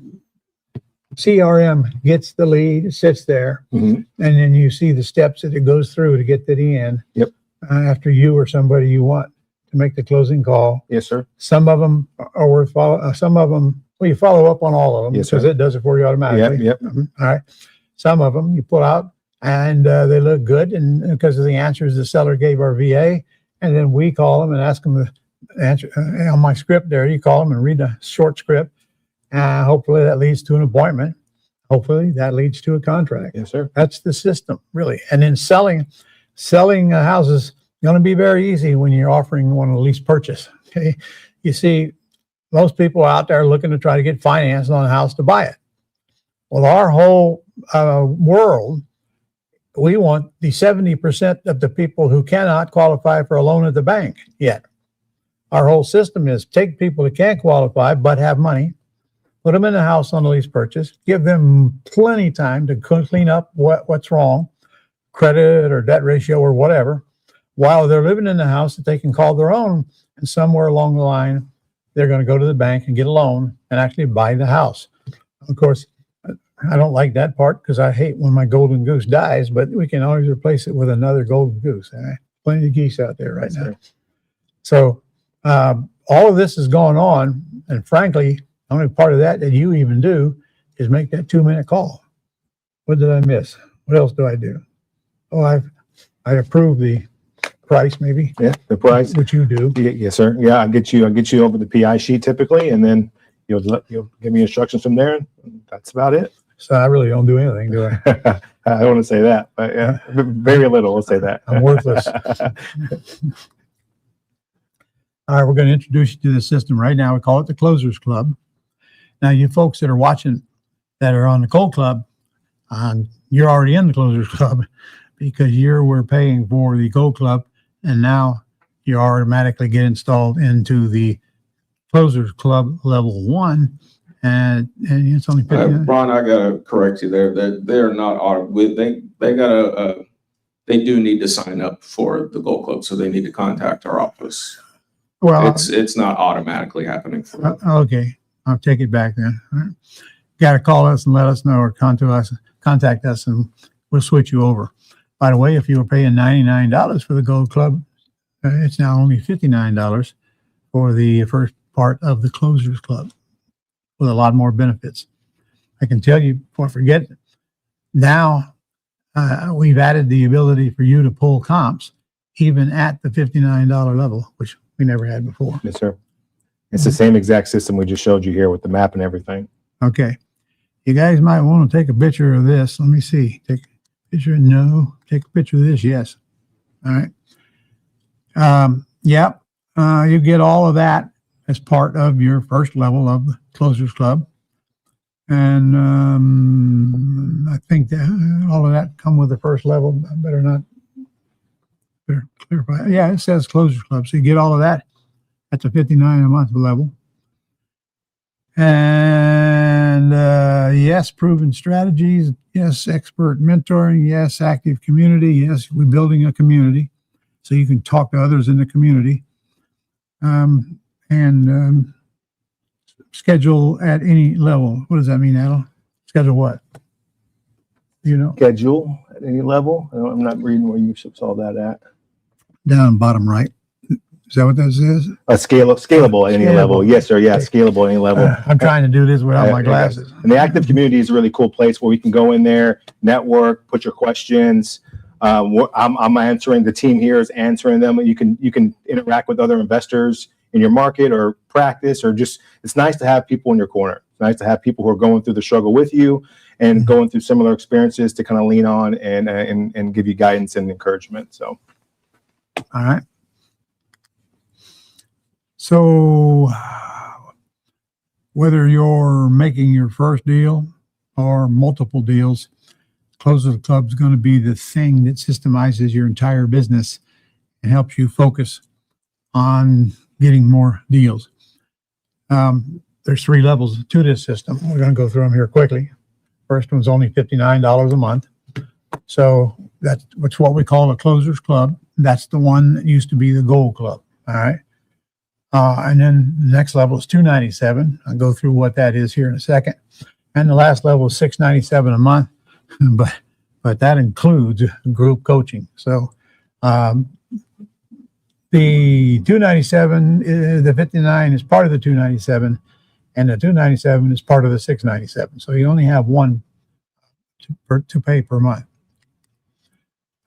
CRM gets the lead, it sits there, and then you see the steps that it goes through to get to the end. Yep. After you or somebody you want to make the closing call. Yes, sir. Some of them are worth follow. Some of them, well, you follow up on all of them, because it does it for you automatically. Yep. All right. Some of them you pull out and they look good, and because of the answers the seller gave our VA, and then we call them and ask them to answer on my script. There, you call them and read a short script. Hopefully that leads to an appointment. Hopefully that leads to a contract. Yes, sir. That's the system, really. And then selling houses is going to be very easy when you're offering one a lease purchase. Okay, you see, most people out there looking to try to get financed on a house to buy it. Well, our whole world, we want the 70% of the people who cannot qualify for a loan at the bank yet. Our whole system is take people that can't qualify but have money, put them in the house on a lease purchase, give them plenty of time to clean up what's wrong, credit or debt ratio or whatever, while they're living in the house that they can call their own. And somewhere along the line, they're going to go to the bank and get a loan and actually buy the house. Of course, I don't like that part, because I hate when my golden goose dies, but we can always replace it with another golden goose. Plenty of geese out there right now. So all of this is going on, and frankly, the only part of that you even do is make that 2-minute call. What did I miss? What else do I do? Oh, I approve the price, maybe. Yeah, the price. Which you do. Yes, sir. Yeah, I'll get you over the PI sheet typically, and then you'll give me instructions from there. And that's about it. So I really don't do anything, do I? I don't want to say that, but yeah, very little. We'll say that. I'm worthless. All right, we're going to introduce you to the system right now. We call it the Closers Club. Now, you folks that are watching that are on the Cold Club, you're already in the Closers Club because we're paying for the Gold Club, and now you automatically get installed into the Closers Club level 1, and it's only $59. Ron, I gotta correct you there. They're not they do need to sign up for the Gold Club, so they need to contact our office. Well, it's not automatically happening for them. Okay, I'll take it back then. All right. Got to call us and let us know, or contact us, and we'll switch you over. By the way, if you were paying $99 for the Gold Club, it's now only $59 for the first part of the Closers Club, with a lot more benefits. I can tell you, before I forget, now we've added the ability for you to pull comps even at the $59 level, which we never had before. Yes, sir. It's the same exact system we just showed you here with the map and everything. Okay. You guys might want to take a picture of this. Let me see. Take a picture. No. Take a picture of this. Yes. All right. You get all of that as part of your first level of the Closers Club. And I think that all of that come with the first level. I better clarify. Yeah, it says Closers Club. So you get all of that at the $59 a month level. And yes, proven strategies. Yes, expert mentoring. Yes, active community. Yes, we're building a community so you can talk to others in the community. And schedule at any level. What does that mean, Adel? Schedule what? You know? Schedule at any level. I'm not reading where you saw that at. Down bottom right. Is that what that says? Scalable at any level. Yes, sir. Yeah, scalable at any level. I'm trying to do this without my glasses. And the active community is a really cool place where we can go in there, network, put your questions. I'm answering. The team here is answering them. You can interact with other investors in your market or practice, or just, it's nice to have people in your corner. It's nice to have people who are going through the struggle with you and going through similar experiences to kind of lean on and give you guidance and encouragement. So, all right. So whether you're making your first deal or multiple deals, Closers Club is going to be the thing that systemizes your entire business and helps you focus on getting more deals. There's 3 levels to this system. We're going to go through them here quickly. First one's only $59 a month. So that's what we call a Closers Club. That's the one that used to be the Gold Club. All right. And then the next level is $297. I'll go through what that is here in a second. And the last level is $697 a month, but that includes group coaching. So the $297, the $59 is part of the $297, and the $297 is part of the $697. So you only have one to pay per month.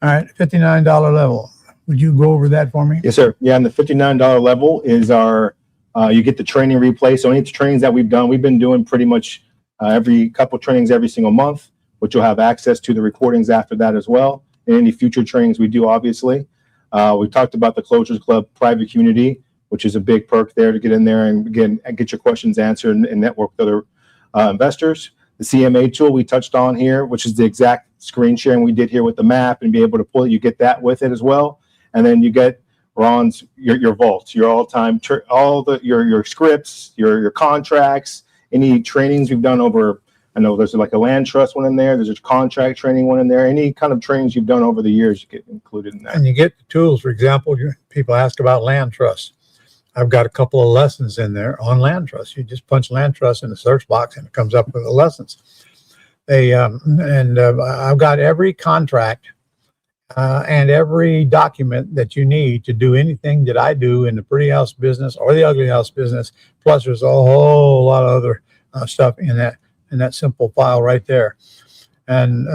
All right, $59 level. Would you go over that for me? yes, sir. Yeah, and the $59 level is our, you get the training replay. So any trainings that we've been doing pretty much every couple trainings every single month, which you'll have access to the recordings after that as well. And any future trainings we do, obviously. We talked about the Closers Club private community, which is a big perk there to get in there and again get your questions answered and network with other investors. The CMA tool we touched on here, which is the exact screen sharing we did here with the map, and be able to pull it. You get that with it as well. And then you get Ron's your vaults, your all-time, your scripts, your contracts, any trainings we've done over. I know there's like a land trust one in there. There's a contract training one in there. Any kind of trainings you've done over the years, you get included in that. And you get the tools. For example, people ask about land trusts. I've got a couple of lessons in there on land trusts. You just punch land trust in the search box and it comes up with the lessons. I've got every contract and every document that you need to do anything that I do in the pretty house business or the ugly house business. Plus, there's a whole lot of other stuff in that simple file right there. And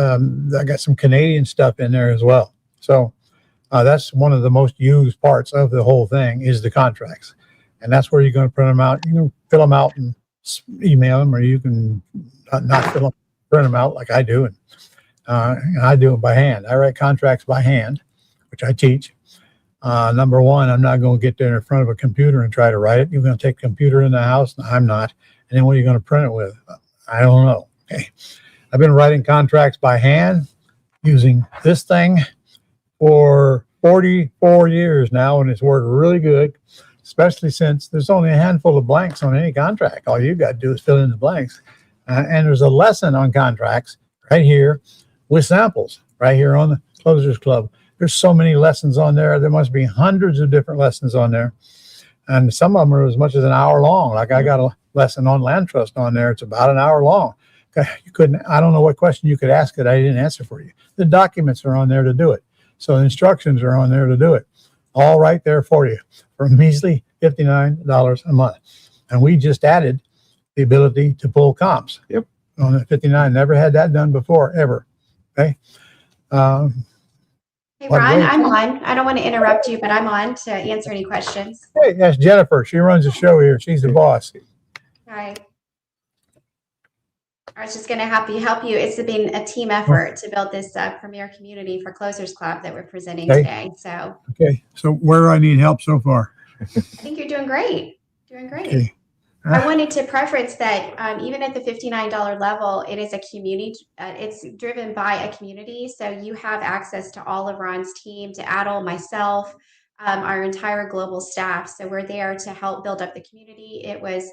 I got some Canadian stuff in there as well. So that's one of the most used parts of the whole thing is the contracts. And that's where you're going to print them out. You can fill them out and email them, or you can not fill them, print them out like I do. And I do it by hand. I write contracts by hand, which I teach. Number one, I'm not going to get there in front of a computer and try to write it. You're going to take a computer in the house? No, I'm not. And then what are you going to print it with? I don't know. Okay. I've been writing contracts by hand using this thing for 44 years now, and it's worked really good, especially since there's only a handful of blanks on any contract. All you got to do is fill in the blanks. And there's a lesson on contracts right here with samples right here on the Closers Club. There's so many lessons on there. There must be hundreds of different lessons on there. And some of them are as much as an hour long. Like I got a lesson on land trust on there. It's about an hour long. You couldn't, I don't know what question you could ask that I didn't answer for you. The documents are on there to do it. So the instructions are on there to do it. All right there for you for a measly $59 a month. And we just added the ability to pull comps. Yep. On the 59, never had that done before, ever. Okay. Hey, Ron, I'm on. I don't want to interrupt you, but I'm on to answer any questions. Hey, that's Jennifer. She runs the show here. She's the boss. Hi. I was just going to help you. It's been a team effort to build this premier community for Closers Club that we're presenting today. So, okay. So where do I need help so far? I think you're doing great. Okay. I wanted to preference that even at the $59 level, it is a community. It's driven by a community. So you have access to all of Ron's team, to Adel, myself, our entire global staff. So we're there to help build up the community. It was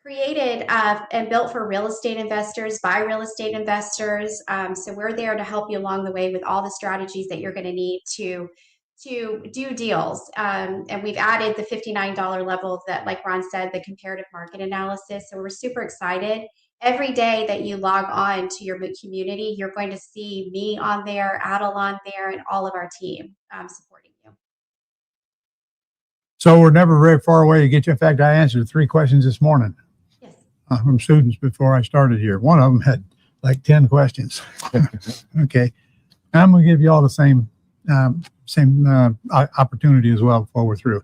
created and built for real estate investors by real estate investors. So we're there to help you along the way with all the strategies that you're going to need to do deals. And we've added the $59 level that, like Ron said, the comparative market analysis. So we're super excited. Every day that you log on to your community, you're going to see me on there, Adel on there, and all of our team supporting you. So we're never very far away to get you. In fact, I answered 3 questions this morning. Yes. From students before I started here. One of them had like 10 questions. Okay. I'm going to give you all the same opportunity as well before we're through.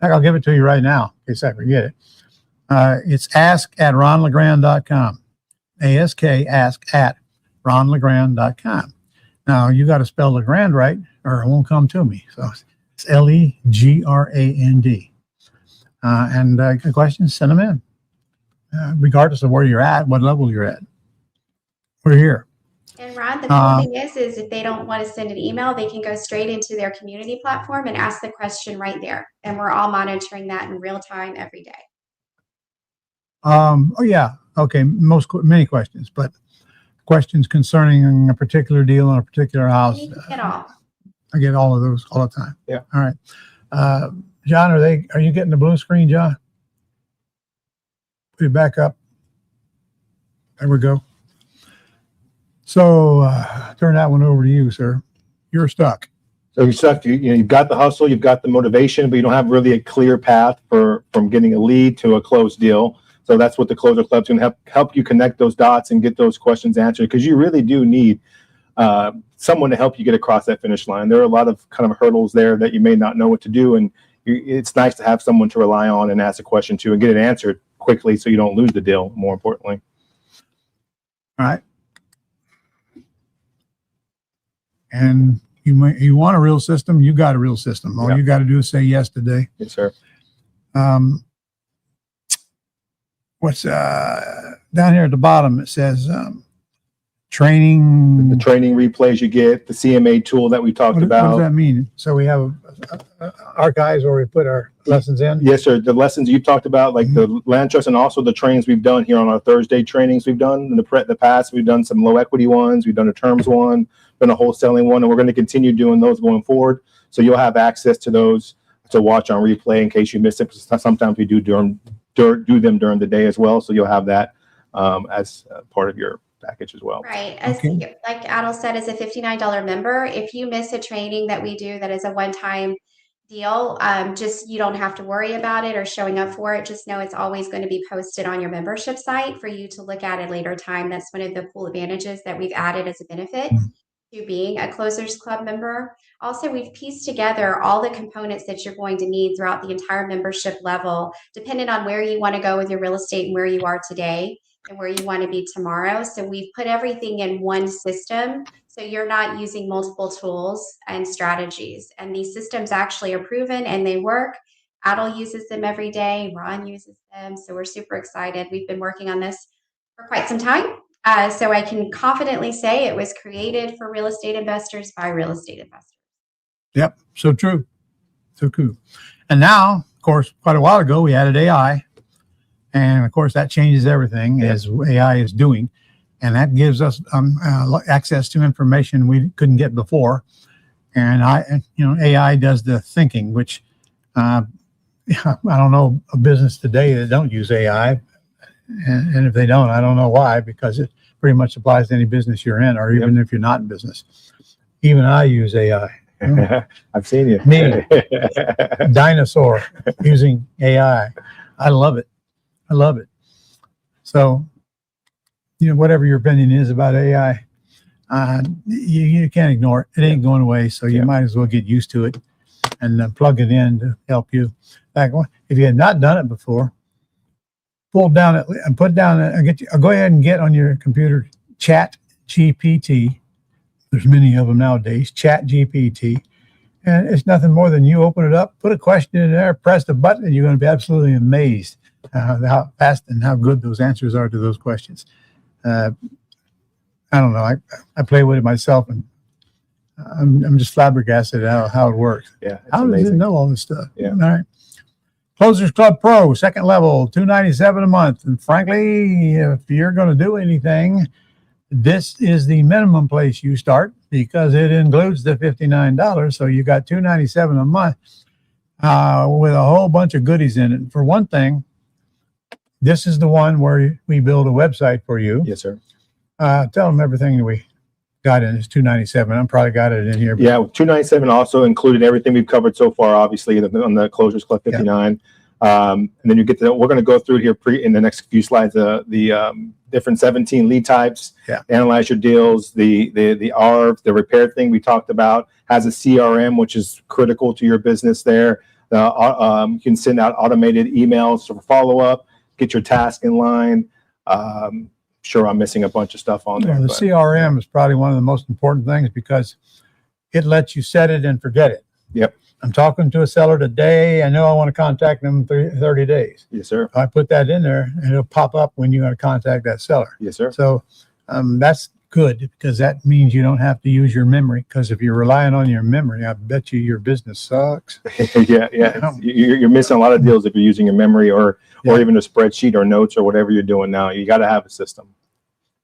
I'll give it to you right now in case I forget it. It's ask@ronlegrand.com. ask@ronlegrand.com. Now you got to spell LeGrand right or it won't come to me. So it's LEGRAND. And questions, send them in. Regardless of where you're at, what level you're at. We're here. And Ron, the cool thing is if they don't want to send an email, they can go straight into their community platform and ask the question right there. And we're all monitoring that in real time every day. Oh yeah. Okay. Many questions, but questions concerning a particular deal on a particular house. At all. I get all of those all the time. Yeah. All right. John, are you getting the blue screen, John? Put it back up. There we go. So turn that one over to you, sir. You're stuck. So you're stuck. You've got the hustle, you've got the motivation, but you don't have really a clear path from getting a lead to a closed deal. So that's what the Closer Club's going to help you connect those dots and get those questions answered, because you really do need someone to help you get across that finish line. There are a lot of kind of hurdles there that you may not know what to do, and it's nice to have someone to rely on and ask a question to and get it answered quickly so you don't lose the deal, more importantly. All right. And you want a real system, you got a real system. All you got to do is say yes today. Yes, sir. What's down here at the bottom? It says training. The training replays you get, the CMA tool that we talked about. What does that mean? So we have archives where we put our lessons in? Yes, sir. The lessons you talked about, like the land trust, and also the trainings we've done here on our Thursday trainings we've done in the past. We've done some low equity ones. We've done a terms one, done a wholesaling one, and we're going to continue doing those going forward. So you'll have access to those to watch on replay in case you miss it. Sometimes we do them during the day as well. So you'll have that as part of your package as well. Right. Like Adel said, as a $59 member, if you miss a training that we do that is a one-time deal, you don't have to worry about it or showing up for it. Just know it's always going to be posted on your membership site for you to look at at a later time. That's one of the cool advantages that we've added as a benefit to being a Closers Club member. Also, we've pieced together all the components that you're going to need throughout the entire membership level, depending on where you want to go with your real estate and where you are today. and where you want to be tomorrow. So we've put everything in one system. So you're not using multiple tools and strategies. And these systems actually are proven and they work. Adel uses them every day. Ron uses them. So we're super excited. We've been working on this for quite some time. So I can confidently say it was created for real estate investors by real estate investors. Yep. So true. So cool. And now, of course, quite a while ago, we added AI. And of course, that changes everything as AI is doing. And that gives us access to information we couldn't get before. And AI does the thinking, which I don't know a business today that don't use AI. And if they don't, I don't know why, because it pretty much applies to any business you're in, or even if you're not in business. Even I use AI. I've seen you. Me, dinosaur, using AI. I love it. I love it. So, whatever your opinion is about AI, you can't ignore it. It ain't going away. So you might as well get used to it and plug it in to help you. If you had not done it before, pull down it and put down go ahead and get on your computer Chat GPT. There's many of them nowadays. Chat GPT. And it's nothing more than you open it up, put a question in there, press the button, and you're going to be absolutely amazed how fast and how good those answers are to those questions. I don't know. I play with it myself, and I'm just flabbergasted at how it works. Yeah, how does it know all this stuff? Yeah. All right. Closers Club Pro, second level, $297 a month. And frankly, if you're going to do anything, this is the minimum place you start because it includes the $59. So you got $297 a month with a whole bunch of goodies in it. For one thing, this is the one where we build a website for you. Yes, sir. Tell them everything that we got in. It's $297. I'm probably got it in here. Yeah, $297 also included everything we've covered so far, obviously, on the Closers Club 59. And then you get to, we're going to go through here in the next few slides, the different 17 lead types, analyze your deals, the ARV, the repair thing we talked about, has a CRM, which is critical to your business there. You can send out automated emails for follow-up, get your task in line. Sure, I'm missing a bunch of stuff on there. The CRM is probably one of the most important things because it lets you set it and forget it. Yep. I'm talking to a seller today. I know I want to contact them in 30 days. Yes, sir. I put that in there and it'll pop up when you're going to contact that seller. Yes, sir. So that's good because that means you don't have to use your memory, because if you're relying on your memory, I bet you your business sucks. Yeah. You're missing a lot of deals if you're using your memory or even a spreadsheet or notes or whatever you're doing now. You got to have a system.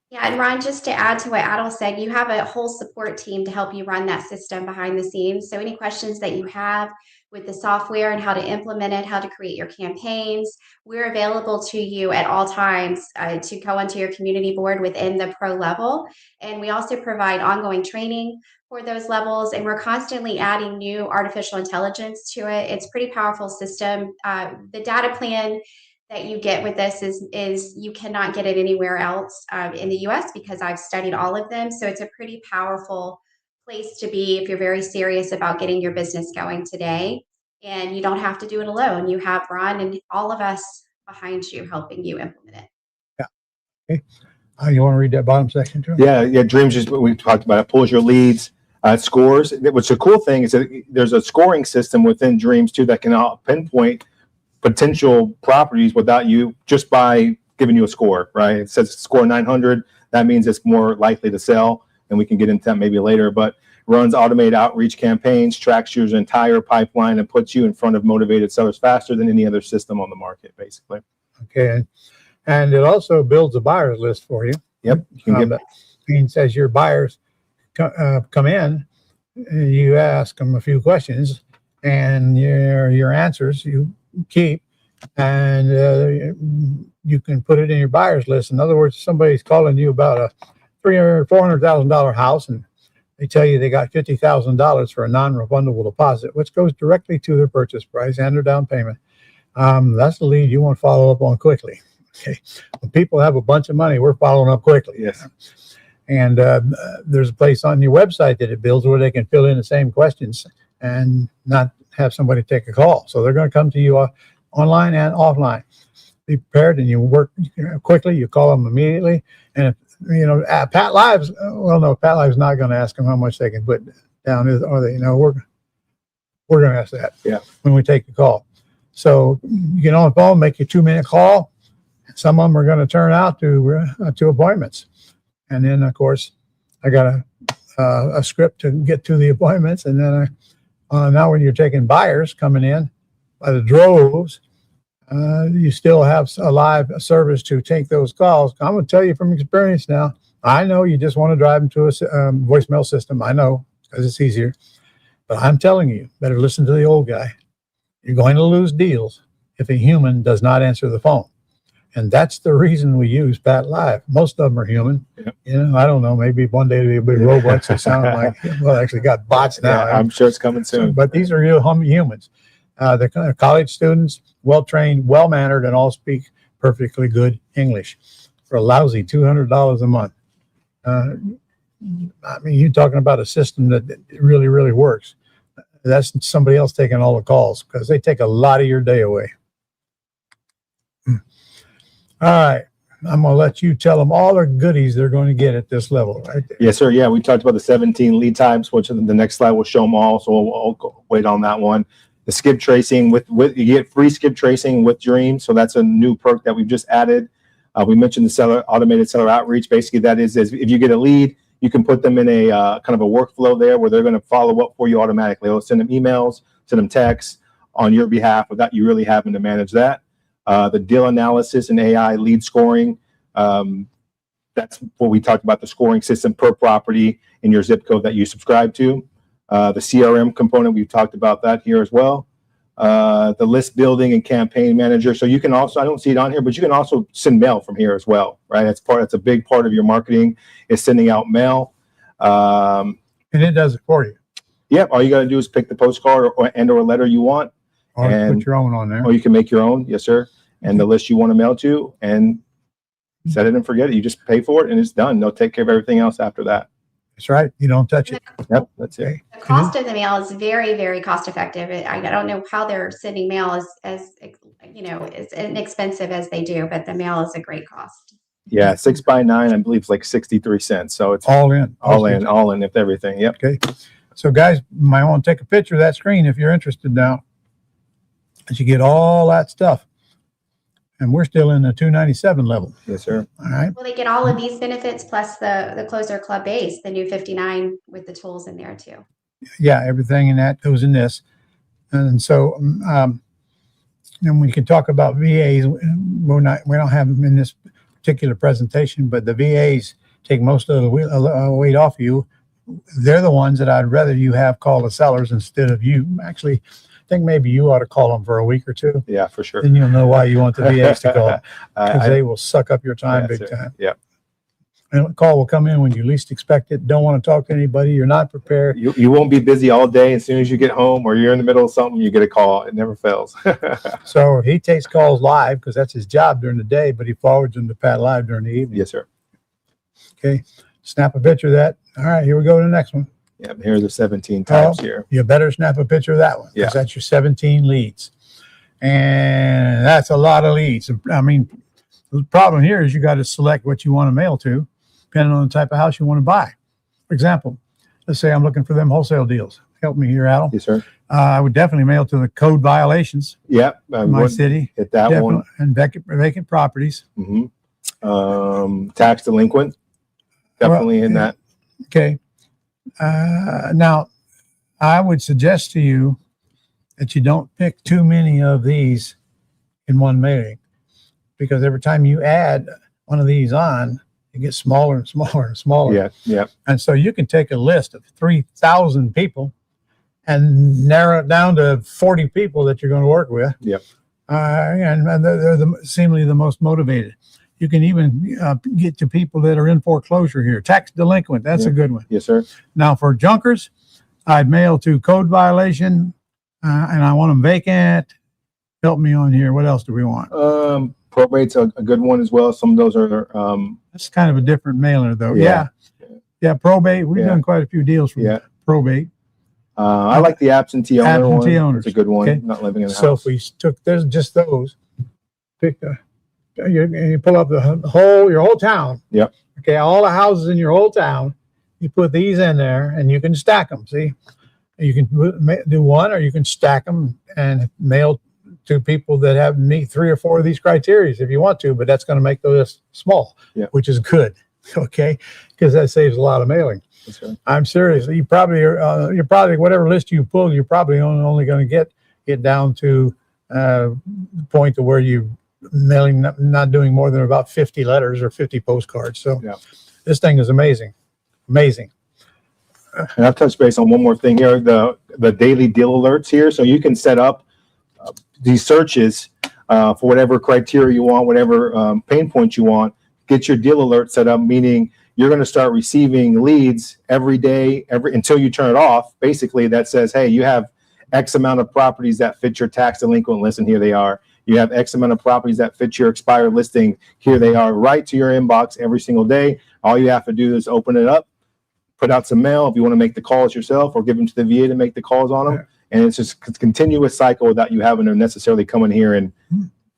Yeah, and Ron, just to add to what Adel said, you have a whole support team to help you run that system behind the scenes. So any questions that you have with the software and how to implement it, how to create your campaigns, we're available to you at all times to go onto your community board within the pro level. And we also provide ongoing training for those levels, and we're constantly adding new artificial intelligence to it. It's a pretty powerful system. The data plan that you get with this is you cannot get it anywhere else in the US because I've studied all of them. So it's a pretty powerful place to be if you're very serious about getting your business going today. And you don't have to do it alone. You have Ron and all of us behind you helping you implement it. Yeah. Okay. You want to read that bottom section too? Yeah. Dreams is what we talked about. It pulls your leads, scores. What's the cool thing is that there's a scoring system within Dreams too that can pinpoint potential properties without you, just by giving you a score, right? It says score 900. That means it's more likely to sell, and we can get into that maybe later. But runs automated outreach campaigns, tracks your entire pipeline, and puts you in front of motivated sellers faster than any other system on the market, basically. Okay, and it also builds a buyer's list for you. Yep. You can that means as your buyers come in, you ask them a few questions, and your answers you keep, and you can put it in your buyer's list. In other words, somebody's calling you about a $400,000 house, and they tell you they got $50,000 for a non-refundable deposit, which goes directly to their purchase price and their down payment. That's the lead you want to follow up on quickly. Okay, when people have a bunch of money, we're following up quickly. Yes. And there's a place on your website that it builds where they can fill in the same questions and not have somebody take a call. So they're going to come to you online and offline. be prepared, and you work quickly. You call them immediately, and if, Pat Live's. Well, no, Pat Live's not going to ask them how much they can put down. Are they? We're going to ask that. Yeah. When we take the call, so you get on the phone, make your 2-minute call. Some of them are going to turn out to appointments, and then of course I got a script to get to the appointments, and then now when you're taking buyers coming in by the droves, you still have a live service to take those calls. I'm going to tell you from experience now. I know you just want to drive them to a voicemail system. I know because it's easier, but I'm telling you, better listen to the old guy. You're going to lose deals if a human does not answer the phone. And that's the reason we use Pat Live. Most of them are human. Yep. I don't know. Maybe one day there'll be robots that sound like, well, actually got bots now. Yeah, I'm sure it's coming soon. But these are real humans. They're kind of college students, well-trained, well-mannered, and all speak perfectly good English for a lousy $200 a month. You're talking about a system that really, really works. That's somebody else taking all the calls because they take a lot of your day away. All right. I'm going to let you tell them all the goodies they're going to get at this level, right? Yes, sir. Yeah, we talked about the 17 lead types, which the next slide will show them all. So we'll wait on that one. The skip tracing with you get free skip tracing with Dream. So that's a new perk that we've just added. We mentioned the automated seller outreach. Basically, that is if you get a lead, you can put them in a kind of a workflow there where they're going to follow up for you automatically. They'll send them emails, send them texts on your behalf without you really having to manage that. The deal analysis and AI lead scoring. That's what we talked about, the scoring system per property in your zip code that you subscribe to. The CRM component, we've talked about that here as well. The list building and campaign manager. So you can also, I don't see it on here, but you can also send mail from here as well, right? That's a big part of your marketing is sending out mail. And it does it for you. Yep. All you got to do is pick the postcard or a letter you want. Or put your own on there. Or you can make your own. Yes, sir. And the list you want to mail to and set it and forget it. You just pay for it and it's done. They'll take care of everything else after that. That's right. You don't touch it. Yep, that's it. The cost of the mail is very, very cost effective. I don't know how they're sending mail as inexpensive as they do, but the mail is a great cost. Yeah, 6x9, I believe, is like 63 cents. So it's all in if everything. Yep. Okay. So guys, you might want to take a picture of that screen if you're interested now. As you get all that stuff. And we're still in the 297 level. Yes, sir. All right. Well, they get all of these benefits plus the Closer Club base, the new 59 with the tools in there too. Yeah, everything in that goes in this. And so and we can talk about VAs. We don't have them in this particular presentation, but the VAs take most of the weight off you. They're the ones that I'd rather you have call the sellers instead of you. Actually, I think maybe you ought to call them for a week or two. Yeah, for sure. Then you'll know why you want the VAs to call because they will suck up your time big time. Yeah. And a call will come in when you least expect it. Don't want to talk to anybody. You're not prepared. You won't be busy all day. As soon as you get home or you're in the middle of something, you get a call. It never fails. So he takes calls live because that's his job during the day, but he forwards them to Pat Live during the evening. Yes, sir. Okay. Snap a picture of that. All right, here we go to the next one. Yeah, here are the 17 types here. You better snap a picture of that one because that's your 17 leads. And that's a lot of leads. I mean, the problem here is you got to select what you want to mail to, depending on the type of house you want to buy. For example, let's say I'm looking for them wholesale deals. Help me here, Adel. Yes, sir. I would definitely mail to the code violations. Yep. In my city. Hit that one. And vacant properties. Mm-hmm. Tax delinquent. Definitely in that. Okay. Now, I would suggest to you that you don't pick too many of these in one mailing because every time you add one of these on, it gets smaller and smaller and smaller. Yeah, yeah. And so you can take a list of 3,000 people and narrow it down to 40 people that you're going to work with. Yep. And they're seemingly the most motivated. You can even get to people that are in foreclosure here. Tax delinquent, that's a good one. Yes, sir. Now for junkers, I'd mail to code violation, and I want them vacant. Help me on here. What else do we want? Probate's a good one as well. Some of those are. That's kind of a different mailer though. Yeah. Probate. We've done quite a few deals from probate. I like the absentee owner one. Owners. It's a good one. Okay. Not living in the So house. if we took there's just those, pick you pull up your whole town. Yep. Okay, all the houses in your whole town. You put these in there, and you can stack them. See, you can do one, or you can stack them and mail to people that meet 3 or 4 of these criteria if you want to. But that's going to make the list small, which is good. Okay, because that saves a lot of mailing. That's right. I'm serious. You're probably whatever list you pull, you're probably only going to get it down to the point to where you mailing, not doing more than about 50 letters or 50 postcards. So this thing is amazing. Amazing. And I've touched base on one more thing here, the daily deal alerts here. So you can set up these searches for whatever criteria you want, whatever pain points you want. Get your deal alert set up, meaning you're going to start receiving leads every day, until you turn it off. Basically, that says, hey, you have X amount of properties that fit your tax delinquent list, and here they are. You have X amount of properties that fit your expired listing. Here they are, right to your inbox every single day. All you have to do is open it up, put out some mail if you want to make the calls yourself, or give them to the VA to make the calls on them. Yeah. And it's just a continuous cycle without you having to necessarily come in here and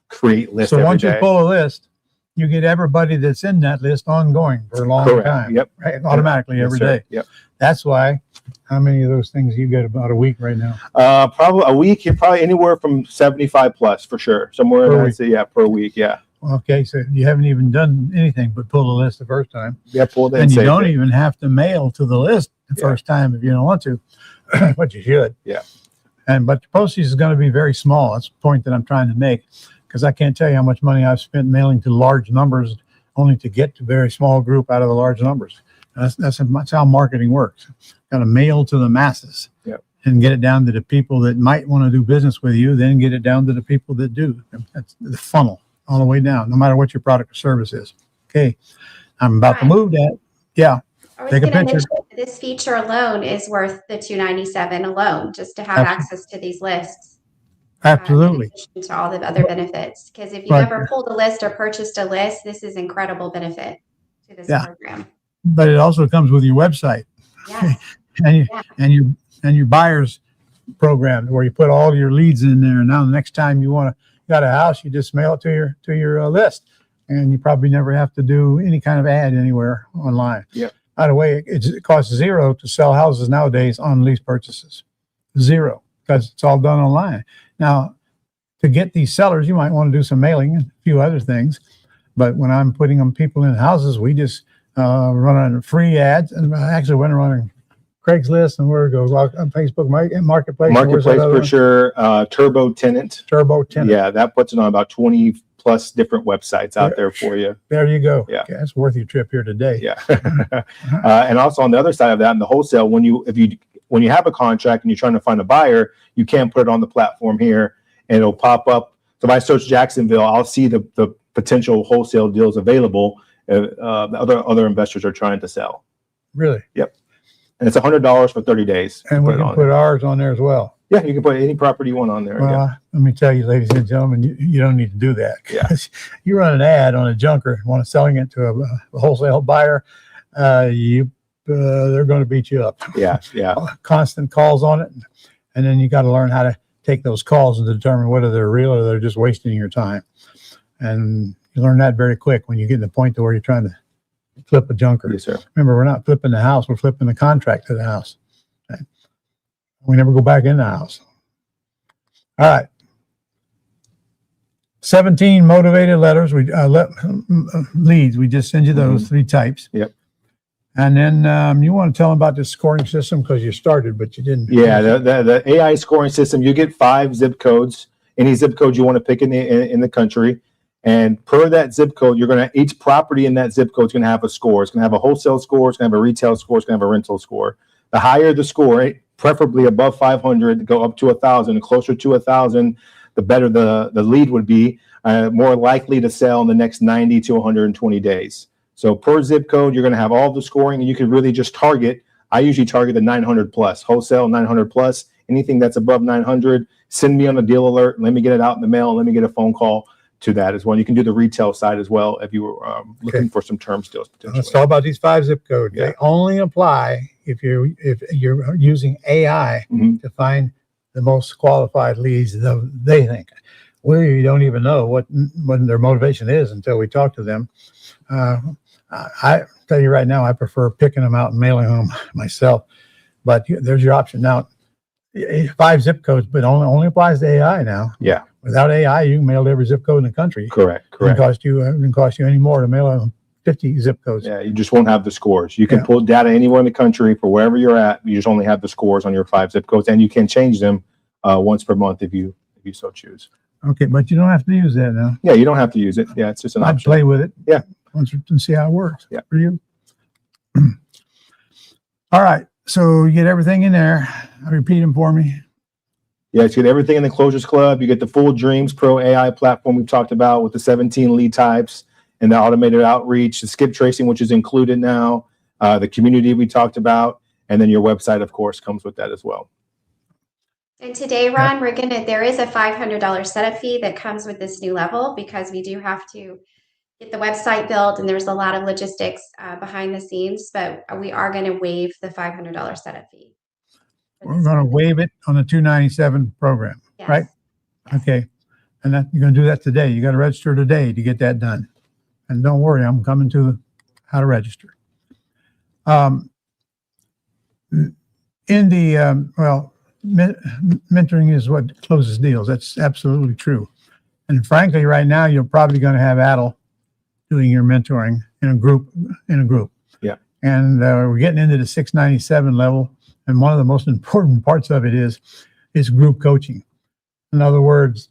create lists. So once you pull a list, you get everybody that's in that list ongoing for a long time. Yep. Right? Automatically every day. Yep. That's why. How many of those things you get about a week right now? Probably a week. You're probably anywhere from 75 plus for sure. Somewhere per week. Per week. Yeah. Okay, so you haven't even done anything but pull the list the first time. Yeah, pull it. And you don't even have to mail to the list the first time if you don't want to, but you should. Yeah. But the postage is going to be very small. That's the point that I'm trying to make, because I can't tell you how much money I've spent mailing to large numbers only to get to a very small group out of the large numbers. That's how marketing works. Got to mail to the masses and get it down to the people that might want to do business with you, then get it down to the people that do. That's the funnel all the way down, no matter what your product or service is. Okay, I'm about to move that. Yeah, take a picture. This feature alone is worth the $297 alone, just to have access to these lists. Absolutely. In addition to all the other benefits, because if you've ever pulled a list or purchased a list, this is incredible benefit to this program. But it also comes with your website, and your buyers program, where you put all your leads in there. And now the next time you got a house, you just mail it to your list, and you probably never have to do any kind of ad anywhere online. Yeah. By the way, it costs $0 to sell houses nowadays on lease purchases. $0, because it's all done online. Now, to get these sellers, you might want to do some mailing and a few other things. But when I'm putting people in houses, we just run on free ads, and I actually went running Craigslist and where it goes on Facebook Marketplace. Marketplace for sure. Turbo Tenant. Yeah, that puts it on about 20 plus different websites out there for you. There you go. Yeah, okay, that's worth your trip here today. Yeah. And also on the other side of that, in the wholesale, when you have a contract and you're trying to find a buyer, you can put it on the platform here, and it'll pop up. So if I search Jacksonville, I'll see the potential wholesale deals available. Other investors are trying to sell. Really? Yep. And it's $100 for 30 days. And we can put ours on there as well. Yeah, you can put any property you want on there. Well, let me tell you, ladies and gentlemen, you don't need to do that. Yeah. You run an ad on a junker, want to selling it to a wholesale buyer, they're going to beat you up. Yeah, yeah. Constant calls on it, and then you got to learn how to take those calls and determine whether they're real or they're just wasting your time. And you learn that very quick when you get to the point to where you're trying to flip a junker. Yes, sir. Remember, we're not flipping the house; we're flipping the contract to the house. Okay? We never go back in the house. All right. 17 motivated letters. Leads. We just send you those 3 types. Yep. And then you want to tell them about the scoring system, because you started, but you didn't. Yeah, the AI scoring system. You get 5 zip codes. Any zip code you want to pick in the country. And per that zip code, each property in that zip code is going to have a score. It's going to have a wholesale score. It's going to have a retail score. It's going to have a rental score. The higher the score, preferably above 500, go up to 1,000. Closer to 1,000, the better the lead would be. More likely to sell in the next 90 to 120 days. So per zip code, you're going to have all the scoring, and you can really just target. I usually target the 900 plus, wholesale 900 plus. Anything that's above 900, send me on a deal alert. Let me get it out in the mail. Let me get a phone call to that as well. You can do the retail side as well if you were looking for some term deals potentially. Let's talk about these 5 zip codes. Yeah. They only apply if you're using AI to find the most qualified leads they think. we don't even know what their motivation is until we talk to them. I tell you right now, I prefer picking them out and mailing them myself. But there's your option now. 5 zip codes, but only applies to AI now. Yeah. Without AI, you can mail to every zip code in the country. Correct. It didn't cost you any more to mail 50 zip codes. Yeah, you just won't have the scores. You can pull data anywhere in the country for wherever you're at. You just only have the scores on your 5 zip codes, and you can change them once per month if you so choose. Okay, but you don't have to use that now. Yeah, you don't have to use it. Yeah, it's just an I'd option. play with it. Yeah. Once and see how it works. Yeah. For you. All right. So you get everything in there. Repeat them for me. Yeah, you get everything in the Closures Club. You get the full Dreams Pro AI platform we've talked about with the 17 lead types and the automated outreach, the skip tracing, which is included now, the community we talked about, and then your website, of course, comes with that as well. And today, Ron, there is a $500 setup fee that comes with this new level because we do have to get the website built and there's a lot of logistics behind the scenes, but we are going to waive the $500 setup fee. We're going to waive it on the 297 program, Yes. right? Okay. And that you're going to do that today. You got to register today to get that done. And don't worry, I'm coming to how to register. Mentoring is what closes deals. That's absolutely true. And frankly, right now, you're probably going to have Adel doing your mentoring in a group. Yeah. And we're getting into the 697 level. And one of the most important parts of it is group coaching. In other words,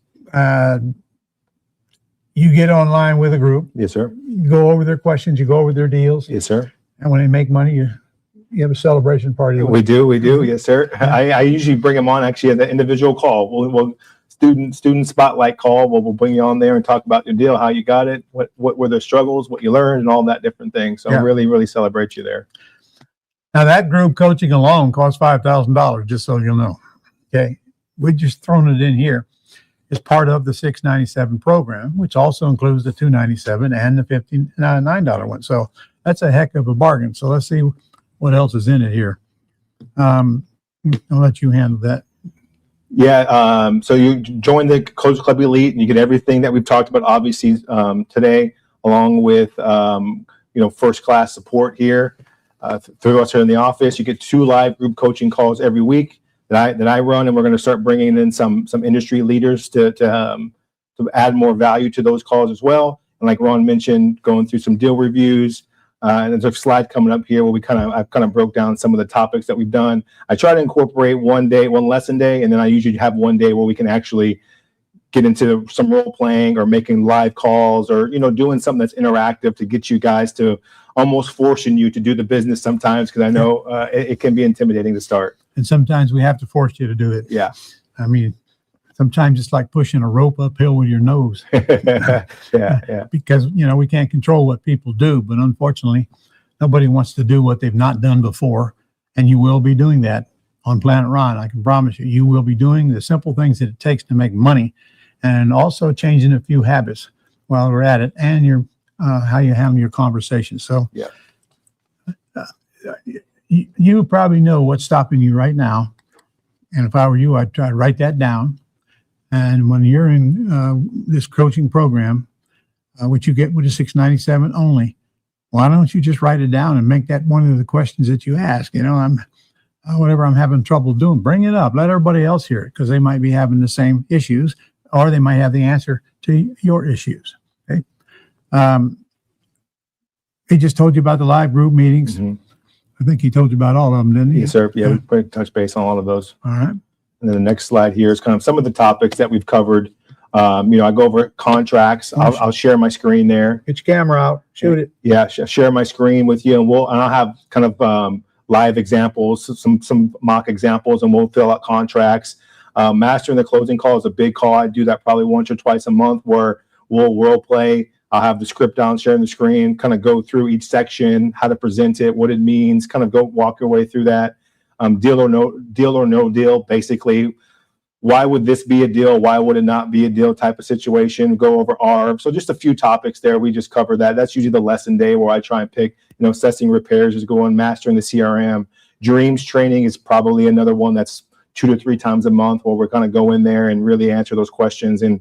you get online with a group. Yes, sir. You go over their questions. You go over their deals. Yes, sir. And when they make money, you have a celebration party. We do. Yes, sir. I usually bring them on actually at the individual call. We'll student spotlight call. We'll bring you on there and talk about your deal, how you got it, what were their struggles, what you learned, and all that different things. So really, really celebrate you there. Now that group coaching alone costs $5,000, just so you'll know. Okay. We're just throwing it in here as part of the 697 program, which also includes the 297 and the $59 one. So that's a heck of a bargain. So let's see what else is in it here. I'll let you handle that. Yeah. So you join the Closures Club Elite and you get everything that we've talked about, obviously, today, along with, first class support here. Through us here in the office, you get 2 live group coaching calls every week that I run, and we're going to start bringing in some industry leaders to add more value to those calls as well. And like Ron mentioned, going through some deal reviews. And there's a slide coming up here where I've kind of broke down some of the topics that we've done. I try to incorporate one lesson day, and then I usually have one day where we can actually get into some role playing or making live calls or doing something that's interactive to get you guys to almost forcing you to do the business sometimes, because I know it can be intimidating to start. And sometimes we have to force you to do it. Yeah. I mean, sometimes it's like pushing a rope uphill with your nose. Yeah. Because, we can't control what people do, but unfortunately, nobody wants to do what they've not done before. And you will be doing that on Planet Ron. I can promise you, you will be doing the simple things that it takes to make money, and also changing a few habits while we're at it, and your how you handle your conversation. So yeah. You probably know what's stopping you right now. And if I were you, I'd try to write that down. And when you're in this coaching program, which you get with the 697 only, why don't you just write it down and make that one of the questions that you ask? Whatever I'm having trouble doing, bring it up. Let everybody else hear it, because they might be having the same issues, or they might have the answer to your issues. Okay. He just told you about the live group meetings. Mm-hmm. I think he told you about all of them, didn't he? Yes, sir. Yeah, we touch base on all of those. All right. And then the next slide here is kind of some of the topics that we've covered. I go over contracts. I'll share my screen there. Get your camera out. Shoot it. Yeah, share my screen with you, and I'll have kind of live examples, some mock examples, and we'll fill out contracts. Mastering the closing call is a big call. I do that probably once or twice a month, where we'll role play. I'll have the script down, sharing the screen, kind of go through each section, how to present it, what it means, kind of go walk your way through that. Deal or no deal, basically. Why would this be a deal? Why would it not be a deal type of situation? Go over ARB. So just a few topics there. We just cover that. That's usually the lesson day where I try and pick, assessing repairs is going, mastering the CRM. Dreams training is probably another one that's 2 to 3 times a month where we're going to go in there and really answer those questions and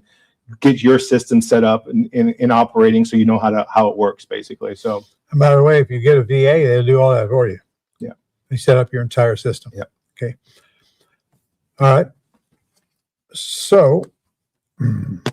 get your system set up in operating, so you know how it works, basically. So, and by the way, if you get a VA, they'll do all that for you. Yeah. They set up your entire system. Yeah. Okay. All right. So, want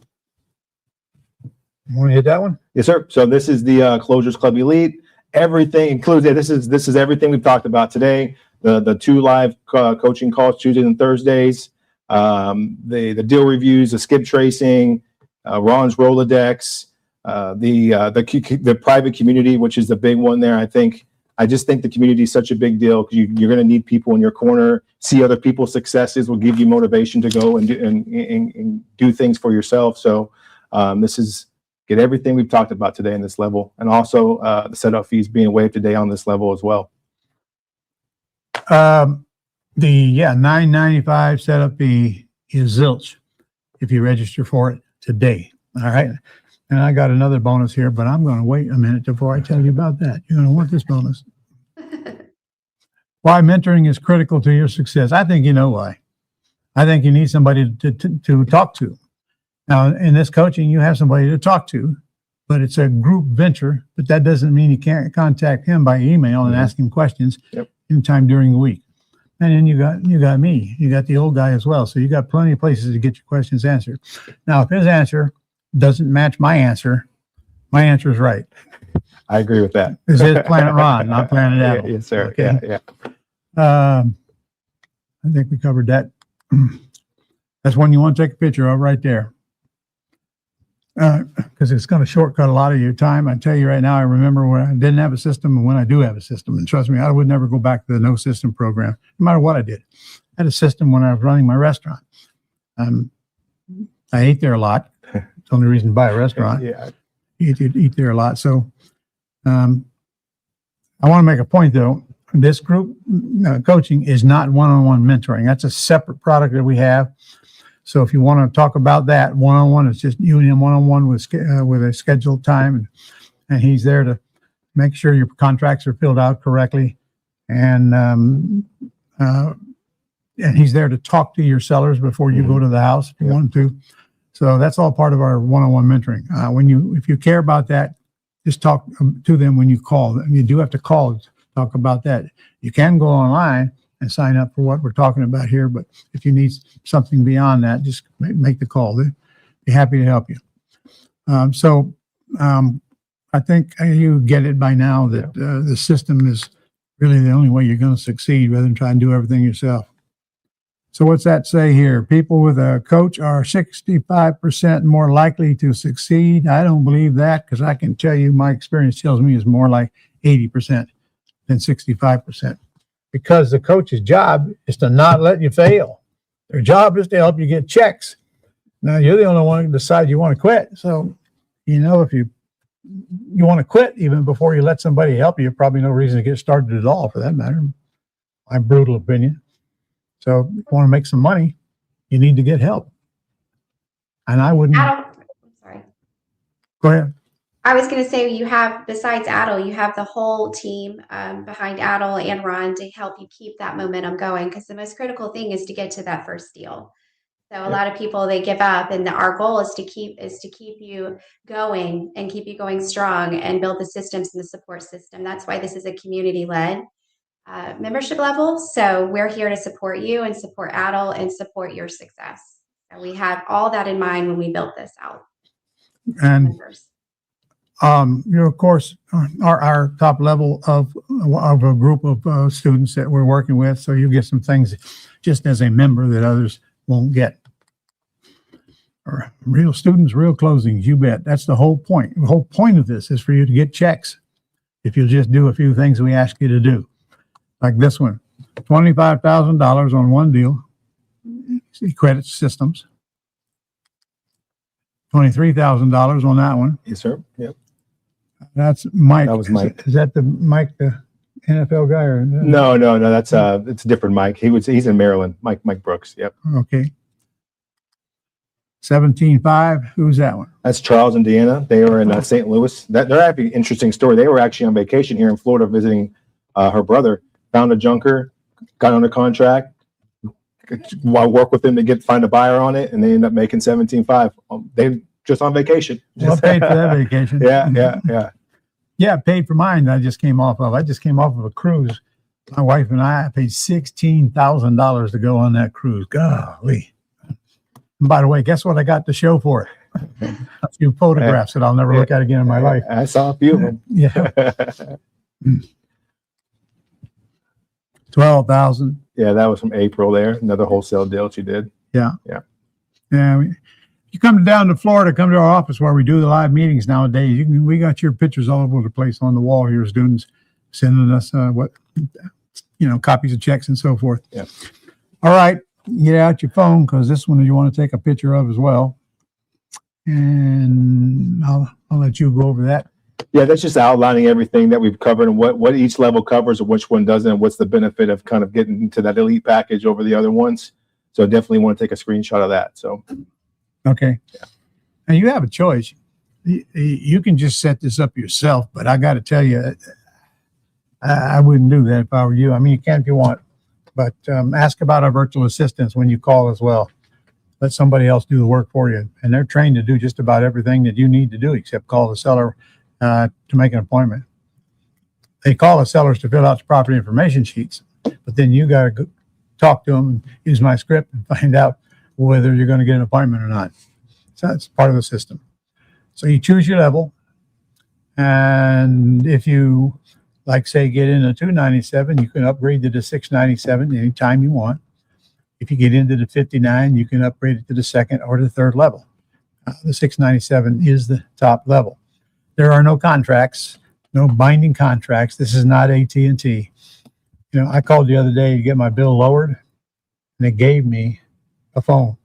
to hit that one? yes, sir. So this is the Closures Club Elite. Everything includes it. This is everything we've talked about today. The 2 live coaching calls Tuesdays and Thursdays. The deal reviews, the skip tracing, Ron's Rolodex, the private community, which is the big one there. I just think the community is such a big deal, because you're going to need people in your corner. See other people's successes will give you motivation to go and do things for yourself. So this is get everything we've talked about today in this level, and also the setup fees being waived today on this level as well. $9.95 setup fee is zilch if you register for it today. All right. And I got another bonus here, but I'm going to wait a minute before I tell you about that. You're going to want this bonus. Why mentoring is critical to your success. I think you know why. I think you need somebody to talk to. Now, in this coaching, you have somebody to talk to, but it's a group venture, but that doesn't mean you can't contact him by email and ask him questions anytime during the week. And then you got me, you got the old guy as well. So you got plenty of places to get your questions answered. Now, if his answer doesn't match my answer is right. I agree with that. This is Planet Ron, not Planet Apple. Yes, sir. Okay. Yeah. I think we covered that. That's one you want to take a picture of right there. Because it's going to shortcut a lot of your time. I tell you right now, I remember when I didn't have a system and when I do have a system. And trust me, I would never go back to the no system program, no matter what I did. I had a system when I was running my restaurant. I ate there a lot. It's the only reason to buy a restaurant. Yeah. Eat there a lot. So I want to make a point, though. This group coaching is not one-on-one mentoring. That's a separate product that we have. So if you want to talk about that one-on-one, it's just you and him one-on-one with a scheduled time, and he's there to make sure your contracts are filled out correctly, and he's there to talk to your sellers before you go to the house if you want to. So that's all part of our one-on-one mentoring. If you care about that, just talk to them when you call. You do have to call to talk about that. You can go online and sign up for what we're talking about here. But if you need something beyond that, just make the call. They'd be happy to help you. I think you get it by now that the system is really the only way you're going to succeed rather than try and do everything yourself. So what's that say here? People with a coach are 65% more likely to succeed. I don't believe that, because I can tell you my experience tells me it's more like 80% than 65%. Because the coach's job is to not let you fail. Their job is to help you get checks. Now, you're the only one who decides you want to quit. So, if you want to quit even before you let somebody help you, probably no reason to get started at all, for that matter. My brutal opinion. So, if you want to make some money, you need to get help. And I wouldn't. I'm sorry. Go ahead. I was going to say, you have, besides Adel, you have the whole team behind Adel and Ron to help you keep that momentum going, because the most critical thing is to get to that first deal. So a lot of people, they give up, and our goal is to keep you going and keep you going strong and build the systems and the support system. That's why this is a community-led membership level. So we're here to support you and support Adel and support your success. So we have all that in mind when we built this out. And you, of course, are our top level of a group of students that we're working with. So you get some things just as a member that others won't get. Or real students, real closings, you bet. That's the whole point. The whole point of this is for you to get checks. If you'll just do a few things we ask you to do. Like this one, $25,000 on one deal. See, credit systems. $23,000 on that one. Yes, sir. Yep. That's Mike. That was Mike. Is that the Mike, the NFL guy, or No. That's it's a different Mike. He's in Maryland. Mike Brooks. Yep. Okay. 17.5. Who's that one? That's Charles and Deanna. They were in St. Louis. They're actually an interesting story. They were actually on vacation here in Florida visiting her brother. Found a junker, got under contract. While work with them to find a buyer on it, and they end up making 17.5. just on vacation. Well, paid for that vacation. Yeah. Yeah, paid for mine. I just came off of a cruise. My wife and I paid $16,000 to go on that cruise. Golly. And by the way, guess what I got to show for it? A few photographs that I'll never look at again in my life. I saw a few of them. Yeah. 12,000. Yeah, that was from April there. Another wholesale deal she did. Yeah. Yeah. Yeah. You come down to Florida, come to our office where we do the live meetings nowadays. We got your pictures all over the place on the wall here, students sending us copies of checks and so forth. Yeah. All right. Get out your phone because this one you want to take a picture of as well. And I'll let you go over that. Yeah, that's just outlining everything that we've covered and what each level covers and which one doesn't, and what's the benefit of kind of getting into that elite package over the other ones. So definitely want to take a screenshot of that. So, okay. Yeah. And you have a choice. You can just set this up yourself, but I got to tell you, I wouldn't do that if I were you. I mean, you can if you want, but ask about our virtual assistants when you call as well. Let somebody else do the work for you. And they're trained to do just about everything that you need to do except call the seller to make an appointment. They call the sellers to fill out the property information sheets, but then you got to go talk to them and use my script and find out whether you're going to get an appointment or not. So that's part of the system. So you choose your level. And if you, like, say, get in a 297, you can upgrade to the 697 anytime you want. If you get into the 59, you can upgrade it to the second or the third level. The 697 is the top level. There are no contracts, no binding contracts. This is not AT&T. You know, I called the other day to get my bill lowered, and they gave me a phone.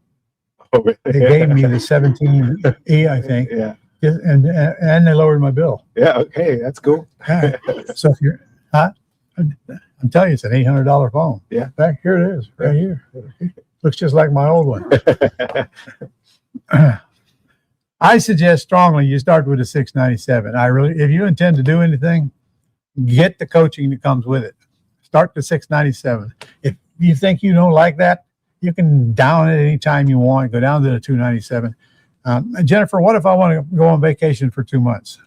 They gave me the 17E, I think. Yeah. And they lowered my bill. Yeah. Okay. That's cool. So if you're, I'm telling you, it's an $800 phone. Yeah. Back here it is, right here. Looks just like my old one. I suggest strongly you start with a 697. If you intend to do anything, get the coaching that comes with it. Start the 697. If you think you don't like that, you can down it anytime you want. Go down to the 297. Jennifer, what if I want to go on vacation for 2 months?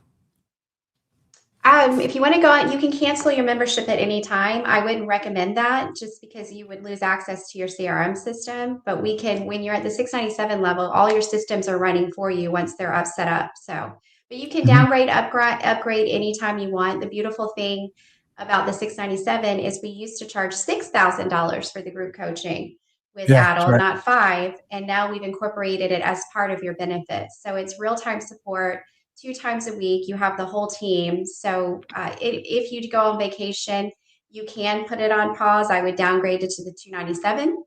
If you want to go on, you can cancel your membership at any time. I wouldn't recommend that just because you would lose access to your CRM system. But we can, when you're at the 697 level, all your systems are running for you once they're set up. So, but you can downgrade, upgrade anytime you want. The beautiful thing about the 697 is we used to charge $6,000 for the group coaching with Adel, right, not $5,000. And now we've incorporated it as part of your benefits. So it's real-time support. 2 times a week, you have the whole team. So if you go on vacation, you can put it on pause. I would downgrade it to the 297.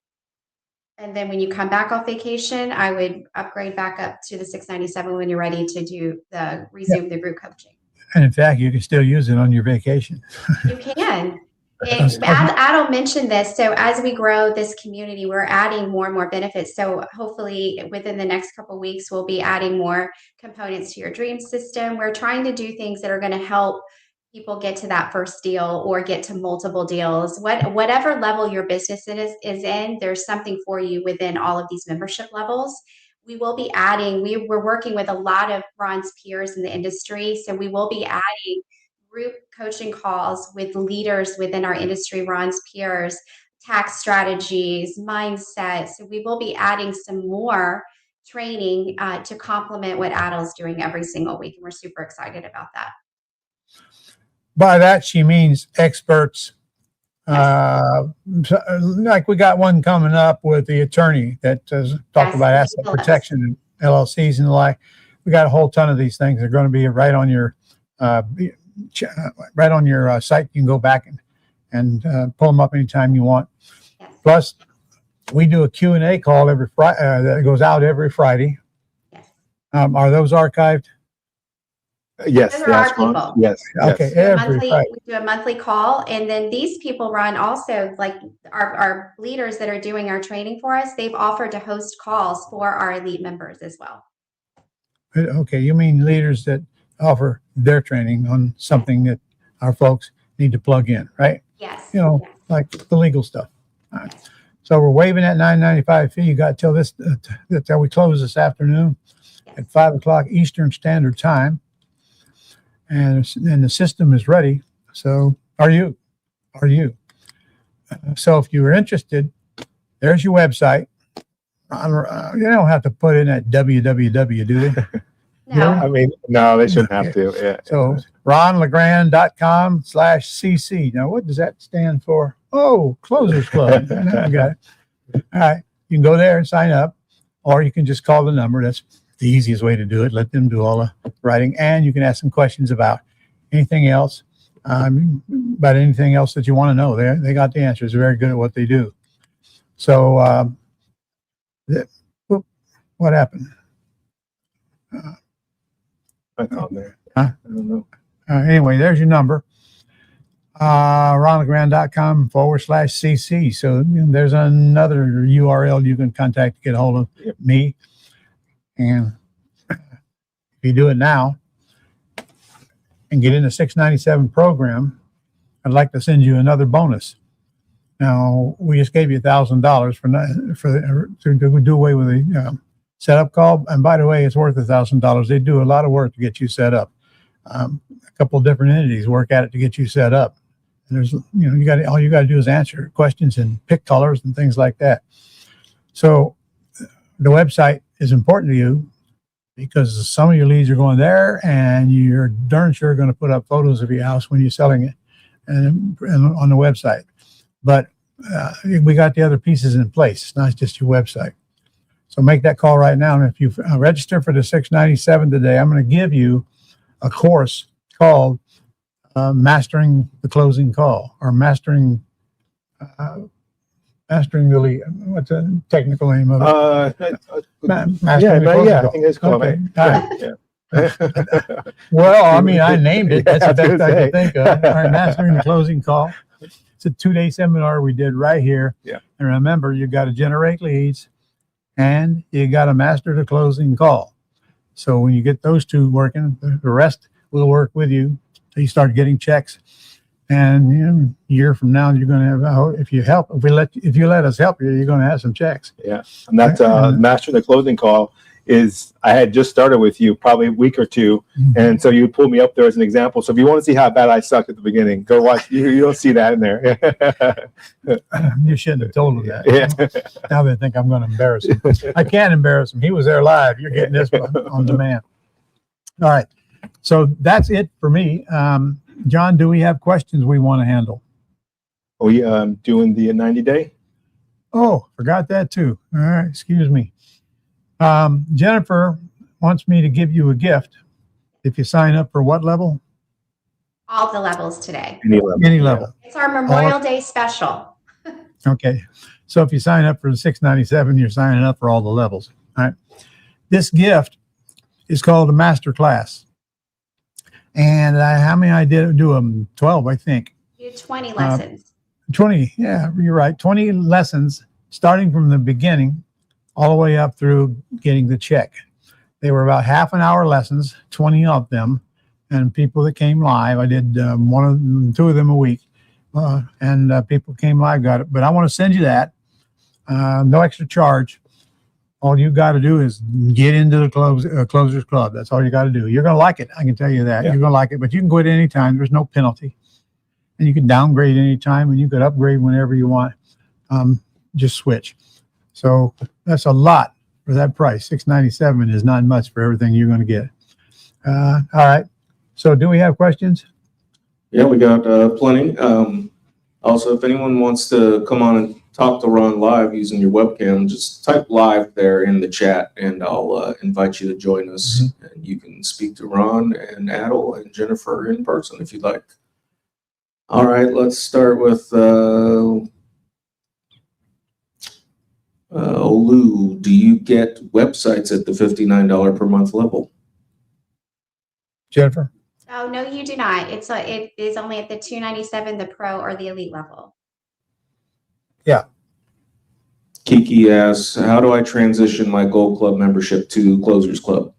And then when you come back off vacation, I would upgrade back up to the 697 when you're ready to resume the group coaching. And in fact, you can still use it on your vacation. You can. Adel mentioned this. So as we grow this community, we're adding more and more benefits. So hopefully within the next couple of weeks, we'll be adding more components to your dream system. We're trying to do things that are going to help people get to that first deal or get to multiple deals. Whatever level your business is in, there's something for you within all of these membership levels. We will be adding, we're working with a lot of Ron's peers in the industry. So we will be adding group coaching calls with leaders within our industry, Ron's peers, tax strategies, mindset. So we will be adding some more training to complement what Adel's doing every single week. And we're super excited about that. By that, she means experts. Yes. Like we got one coming up with the attorney that talk about asset protection and LLCs and the like. We got a whole ton of these things. They're going to be right on your site. You can go back and pull them up anytime you want. Yes. Plus, we do a Q&A call every Friday that goes out every Friday. Yes. Are those archived? Yes. Those are our people. Yes. Okay. We do a monthly call, and then these people run also, like our leaders that are doing our training for us. They've offered to host calls for our elite members as well. Okay, you mean leaders that offer their training on something that our folks need to plug in, right? Yes. You know, yes. like the legal stuff. All right. So we're waiving that $9.95 fee. You got till we close this afternoon. at 5 o'clock Eastern Standard Time. And the system is ready. So are you? So if you are interested, there's your website. You don't have to put in that www, do they? No. I mean, no, they shouldn't have to. Yeah. So ronlegrand.com/cc. Now, what does that stand for? Oh, Closers Club. Now we got it. All right. You can go there and sign up, or you can just call the number. That's the easiest way to do it. Let them do all the writing, and you can ask some questions about anything else, about anything else that you want to know. They got the answers. They're very good at what they do. So, what happened? That's on there. Huh? I don't know. Anyway, there's your number. ronlegrand.com/cc. So there's another URL you can contact to get a hold of me. And if you do it now and get in the 697 program, I'd like to send you another bonus. Now, we just gave you $1,000 to do away with the setup call. And by the way, it's worth $1,000. They do a lot of work to get you set up. A couple of different entities work at it to get you set up. And there's, all you got to do is answer questions and pick colors and things like that. So the website is important to you because some of your leads are going there, and you're darn sure going to put up photos of your house when you're selling it and on the website. But we got the other pieces in place. It's not just your website. So make that call right now. And if you register for the 697 today, I'm going to give you a course called Mastering the Closing Call, or Mastering the Lead. What's the technical name of it? Mastering the Closing I Call. think it's called. Okay. Yeah. Well, I mean, I named it. That's Yeah, the best I say. could think of. All right, Mastering the Closing Call. It's a 2-day seminar we did right here. Yeah. And remember, you got to generate leads and you got to master the closing call. So when you get those two working, the rest will work with you. So you start getting checks. And a year from now, you're going to have, if you let us help you, you're going to have some checks. Yeah. And that Master the Closing Call is, I had just started with you probably a week or two. And so you pulled me up there as an example. So if you want to see how bad I sucked at the beginning, go watch. You don't see that in there. You shouldn't have told them that. Yeah. Now they think I'm going to embarrass him. I can't embarrass him. He was there live. You're getting this on demand. All right. So that's it for me. John, do we have questions we want to handle? Are we doing the 90-day? Oh, forgot that too. All right. Excuse me. Jennifer wants me to give you a gift if you sign up for what level? All the levels today. Any level. It's our Memorial Day special. Okay. So if you sign up for the 697, you're signing up for all the levels. All right. This gift is called a master class. And how many I did do them? 12, I think. You do 20 lessons. 20. Yeah, you're right. 20 lessons starting from the beginning all the way up through getting the check. They were about half an hour lessons, 20 of them, and people that came live. I did two of them a week, and people came live, got it. But I want to send you that. No extra charge. All you got to do is get into the Closers Club. That's all you got to do. You're going to like it. I can tell you that. Yeah. You're going to like it, but you can quit anytime. There's no penalty. And you can downgrade anytime, and you could upgrade whenever you want. Just switch. So that's a lot for that price. $697 is not much for everything you're going to get. All right. So do we have questions? Yeah, we got plenty. Also, if anyone wants to come on and talk to Ron live using your webcam, just type live there in the chat and I'll invite you to join us. And you can speak to Ron and Adel and Jennifer in person if you'd like. All right, let's start with Olu. Do you get websites at the $59 per month level? Jennifer? Oh, no, you do not. It is only at the $297, the Pro or the Elite level. Yeah. Kiki asks, how do I transition my Gold Club membership to Closers Club?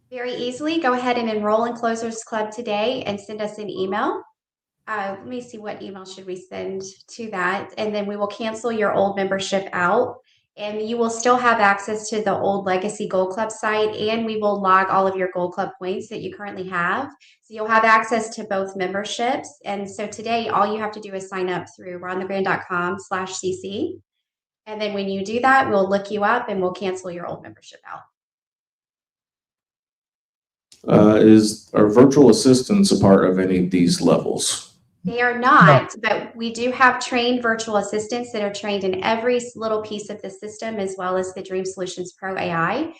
Very easily. Go ahead and enroll in Closers Club today and send us an email. Let me see, what email should we send to that? And then we will cancel your old membership out. And you will still have access to the old Legacy Gold Club site, and we will log all of your Gold Club points that you currently have. So you'll have access to both memberships. And so today, all you have to do is sign up through ronlegrand.com/cc. And then when you do that, we'll look you up and we'll cancel your old membership out. Are virtual assistants a part of any of these levels? They are not, but we do have trained virtual assistants that are trained in every little piece of the system, as well as the Dream Solutions Pro AI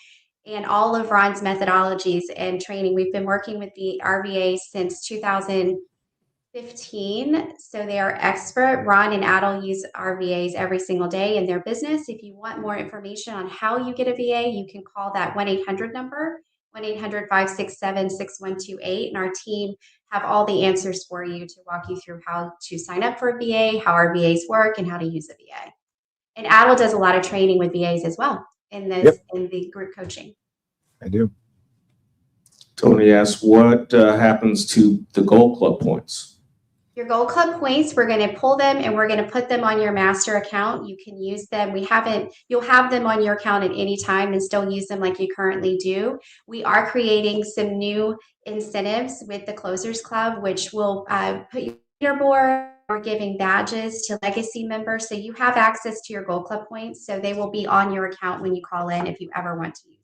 and all of Ron's methodologies and training. We've been working with the RVAs since 2015, so they are expert. Ron and Adel use RVAs every single day in their business. If you want more information on how you get a VA, you can call that 1-800 number, 1-800-567-6128, and our team have all the answers for you to walk you through how to sign up for a VA, how our VAs work, and how to use a VA. And Adel does a lot of training with VAs as well in this in the group coaching. I do. Tony asks, what happens to the Gold Club points? Your Gold Club points, we're going to pull them and we're going to put them on your master account. You can use them. You'll have them on your account at any time and still use them like you currently do. We are creating some new incentives with the Closers Club, which will put you on your board. We're giving badges to legacy members. So you have access to your Gold Club points. So they will be on your account when you call in if you ever want to use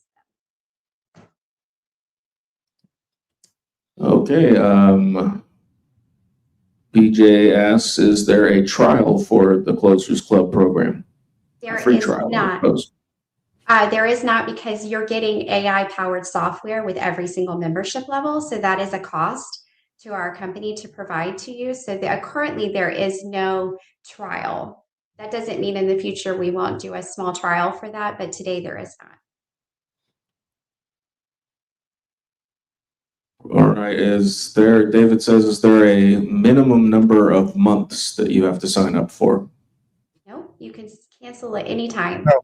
them. Okay. BJ asks, is there a trial for the Closers Club program? There free is trial, not. There is not, because you're getting AI-powered software with every single membership level. So that is a cost to our company to provide to you. So currently there is no trial. That doesn't mean in the future we won't do a small trial for that, but today there is not. All right. David says, is there a minimum number of months that you have to sign up for? No, you can cancel at any time. No.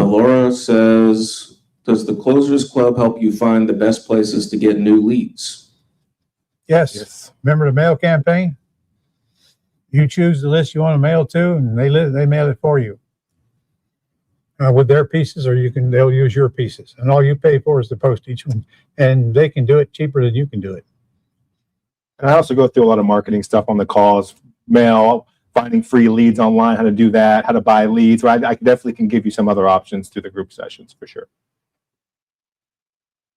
Laura says, does the Closers Club help you find the best places to get new leads? Yes. Remember the mail campaign? You choose the list you want to mail to, and they mail it for you with their pieces, or they'll use your pieces, and all you pay for is the postage, and they can do it cheaper than you can do it. And I also go through a lot of marketing stuff on the calls, mail, finding free leads online, how to do that, how to buy leads. Right, I definitely can give you some other options through the group sessions for sure.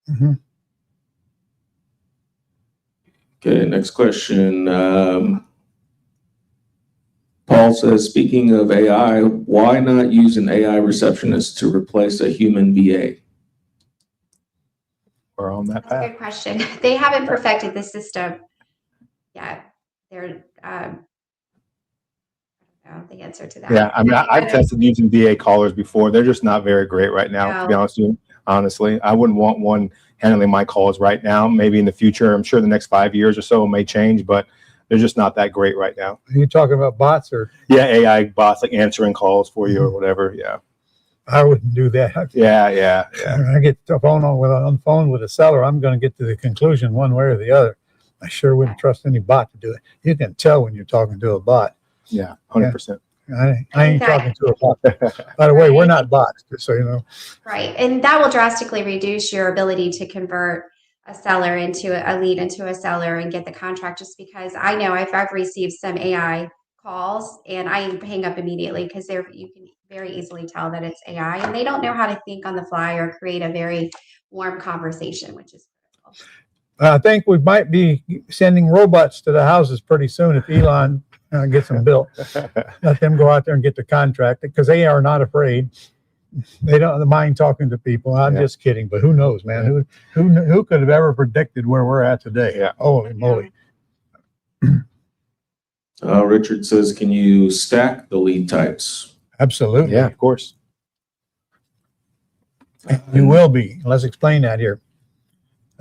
Mm-hmm. Okay, next question. Paul says, speaking of AI, why not use an AI receptionist to replace a human VA? We're on that That's a path. good question. They haven't perfected the system yet. They're I don't know the answer to that. Yeah, I mean, I've tested using VA callers before. They're just not very great right now, to be honest with you. Honestly, I wouldn't want one handling my calls right now. Maybe in the future, I'm sure the next 5 years or so may change, but they're just not that great right now. Are you talking about bots or? Yeah, AI bots like answering calls for you or whatever. Yeah. I wouldn't do that. Yeah. When I get on the phone with a seller, I'm going to get to the conclusion one way or the other. I sure wouldn't trust any bot to do it. You can tell when you're talking to a bot. Yeah, 100%. I ain't talking to a bot. By the way, we're not bots, just so you know. Right, and that will drastically reduce your ability to convert a seller into a lead into a seller and get the contract, just because I know I've received some AI calls and I hang up immediately because you can very easily tell that it's AI and they don't know how to think on the fly or create a very warm conversation, which is critical. I think we might be sending robots to the houses pretty soon if Elon gets them built. Let them go out there and get the contract, because they are not afraid. They don't mind talking to people. I'm just kidding, but who knows, man? Who could have ever predicted where we're at today? Yeah. Holy moly. Richard says, can you stack the lead types? Absolutely. Yeah, of course. You will be. Let's explain that here.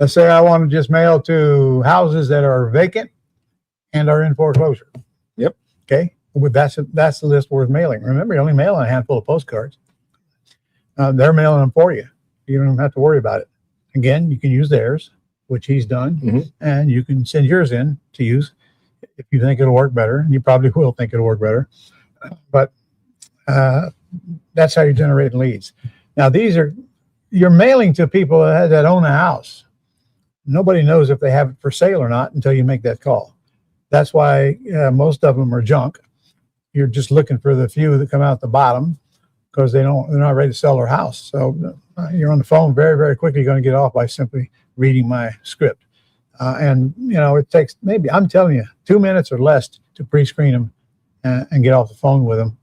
Let's say I want to just mail to houses that are vacant and are in foreclosure. Yep. Okay. Well, that's the list worth mailing. Remember, you're only mailing a handful of postcards. They're mailing them for you. You don't have to worry about it. Again, you can use theirs, which he's done, and you can send yours in to use if you think it'll work better. And you probably will think it'll work better. But that's how you're generating leads. Now, you're mailing to people that own a house. Nobody knows if they have it for sale or not until you make that call. That's why most of them are junk. You're just looking for the few that come out the bottom because they're not ready to sell their house. So you're on the phone very, very quickly going to get off by simply reading my script. And it takes maybe, I'm telling you, 2 minutes or less to pre-screen them and get off the phone with them,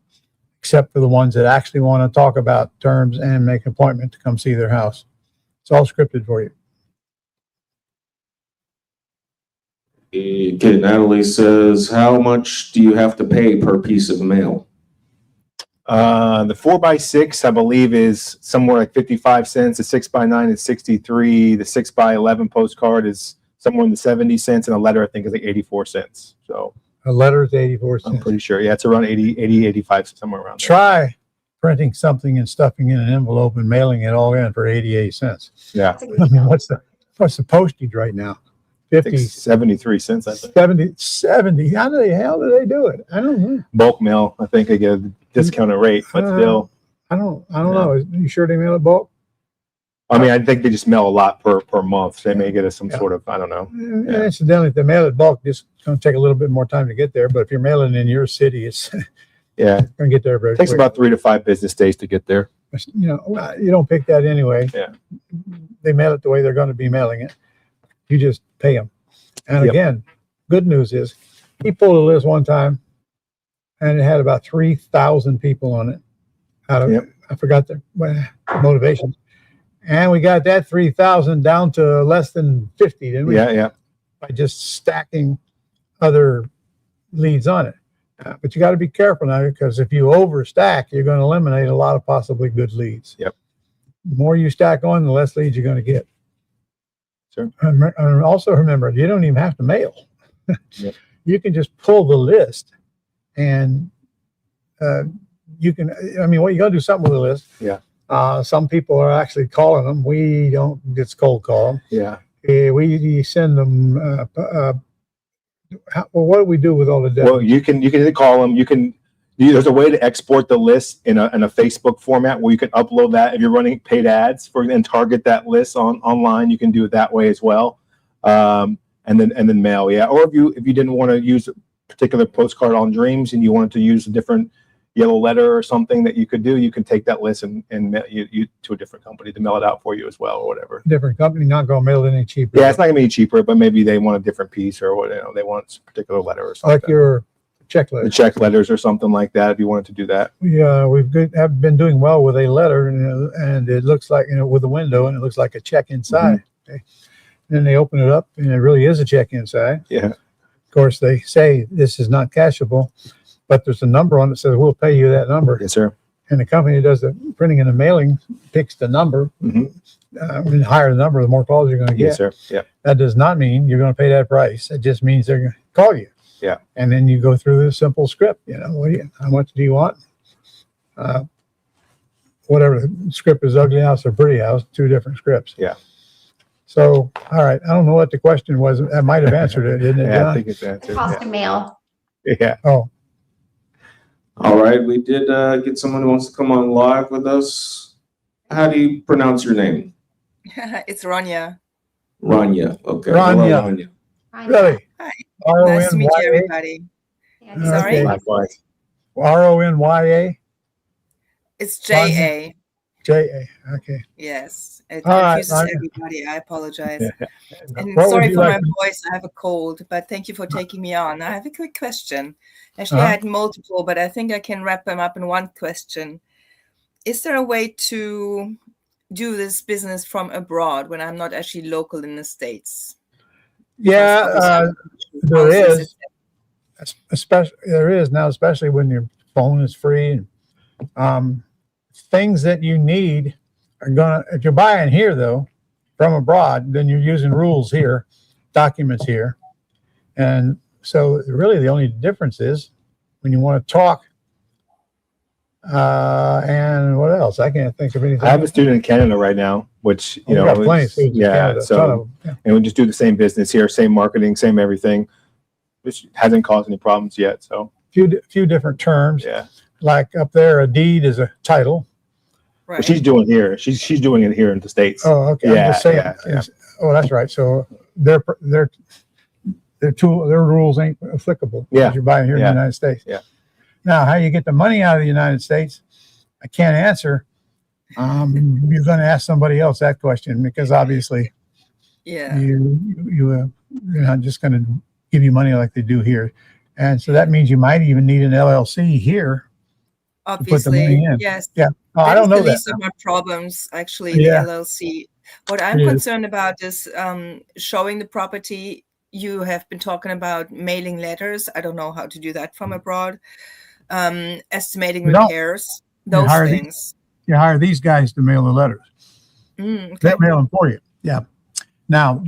except for the ones that actually want to talk about terms and make an appointment to come see their house. It's all scripted for you. Okay, Natalie says, how much do you have to pay per piece of mail? The 4x6, I believe, is somewhere like 55 cents. The 6x9 is 63. The 6x11 postcard is somewhere in the 70 cents. And a letter, I think, is like 84 cents. So A letter is 84 cents. I'm pretty sure. Yeah, it's around 80, 85, somewhere around there. Try printing something and stuffing in an envelope and mailing it all in for 88 cents. Yeah, That's a good I mean, deal. what's the postage right now? I think 73 cents, I think. 70. How the hell do they do it? I don't know. Bulk mail, I think they get a discounted rate, but still. I don't know. Are you sure they mail it bulk? I mean, I think they just mail a lot per month. So they may get us some Yeah. sort of, I don't know. And incidentally, if they mail it bulk, it's going to take a little bit more time to get there. But if you're mailing in your city, it's Yeah, going to get there very it takes quick. about 3 to 5 business days to get there. You don't pick that anyway. Yeah. They mail it the way they're going to be mailing it. You just pay them. And Yep. again, good news is he pulled a list one time and it had about 3,000 people on it. Out of, Yep. I forgot the motivation. And we got that 3,000 down to less than 50, didn't we? Yeah. By just stacking other leads on it. But you got to be careful now, because if you overstack, you're going to eliminate a lot of possibly good leads. Yep. The more you stack on, the less leads you're going to get. Sure. And also remember, you don't even have to mail. Yep. You can just pull the list, and you can. I mean, well, you got to do something with the list. Yeah. Some people are actually calling them. We don't just cold call them. Yeah. We send them. What do we do with all the data? Well, you can either call them. There's a way to export the list in a Facebook format where you can upload that if you're running paid ads and target that list online. You can do it that way as well, and then mail. Yeah, or if you didn't want to use a particular postcard on Dreams and you wanted to use a different yellow letter or something that you could do, you can take that list and mail you to a different company to mail it out for you as well, or whatever. Different company, not going to mail it any cheaper. Yeah, it's not gonna be cheaper, but maybe they want a different piece, or what, they want a particular letter or something. Like your check The letter. check letters or something like that, if you wanted to do that. Have been doing well with a letter, and it looks like, with a window, and it looks like a check inside. Okay. Then they open it up, and it really is a check inside. Yeah. Of course, they say this is not cashable, but there's a number on it that says we'll pay you that number. Yes, sir. And the company that does the printing and the mailing picks the number. Mhm. The higher the number, the more calls you're going to get. Yes, sir. Yeah. That does not mean you're going to pay that price. It just means they're going to call you. Yeah. And then you go through this simple script. How much do you want? Whatever the script is, ugly house or pretty house, 2 different scripts. Yeah. So, all right. I don't know what the question was. I might have answered it, didn't it, Yeah, I John? think it's The answered. cost of mail. Yeah. Oh, All right, we did get someone who wants to come on live with us. How do you pronounce your name? It's Ronya. Rania. Okay. Rania. Hello, Rania. Right? really? Hi. R-O-N-Y-A? Nice to meet you, everybody. Yeah, Sorry? Likewise. R-O-N-Y-A? It's J.A. J-A. Okay. Yes. It All right, confuses Ronya. everybody. I apologize. And What would sorry you for like my voice. I have a cold, but thank you for taking me on. I have a quick question. Actually, Uh-huh. I had multiple, but I think I can wrap them up in one question. Is there a way to do this business from abroad when I'm not actually local in the States? Yeah, there Houses, is. There is now, especially when your phone is free. And things that you need are if you're buying here though, from abroad, then you're using rules here, documents here. And so really the only difference is when you want to talk, and what else? I can't think of anything. I have a student in Canada right now, which, We got plenty of students in yeah, Canada, a ton of so, them. Yeah. and we just do the same business here, same marketing, same everything, which hasn't caused any problems yet, so. few different terms. Yeah. Like up there, a deed is a title. Right. What she's doing here, she's doing it here in the States. Oh, okay. Yeah, I'm just saying. yeah. Oh, that's right. So their rules ain't applicable. Yeah. Because you're buying here in the Yeah. United States. Yeah. Now, how you get the money out of the United States, I can't answer. You're going to ask somebody else that question, because obviously Yeah. you're not just going to give you money like they do here. And so that means you might even need an LLC here to put the money Obviously, in. yes. Yeah. Oh, I That don't is know the that. least of my problems, actually, Yeah. the LLC. What I'm It is. concerned about is showing the property. You have been talking about mailing letters. I don't know how to do that from abroad. Estimating You don't. repairs, You those hire things. You hire these guys to mail the letters. Okay. They mail them for you. Yeah. Now,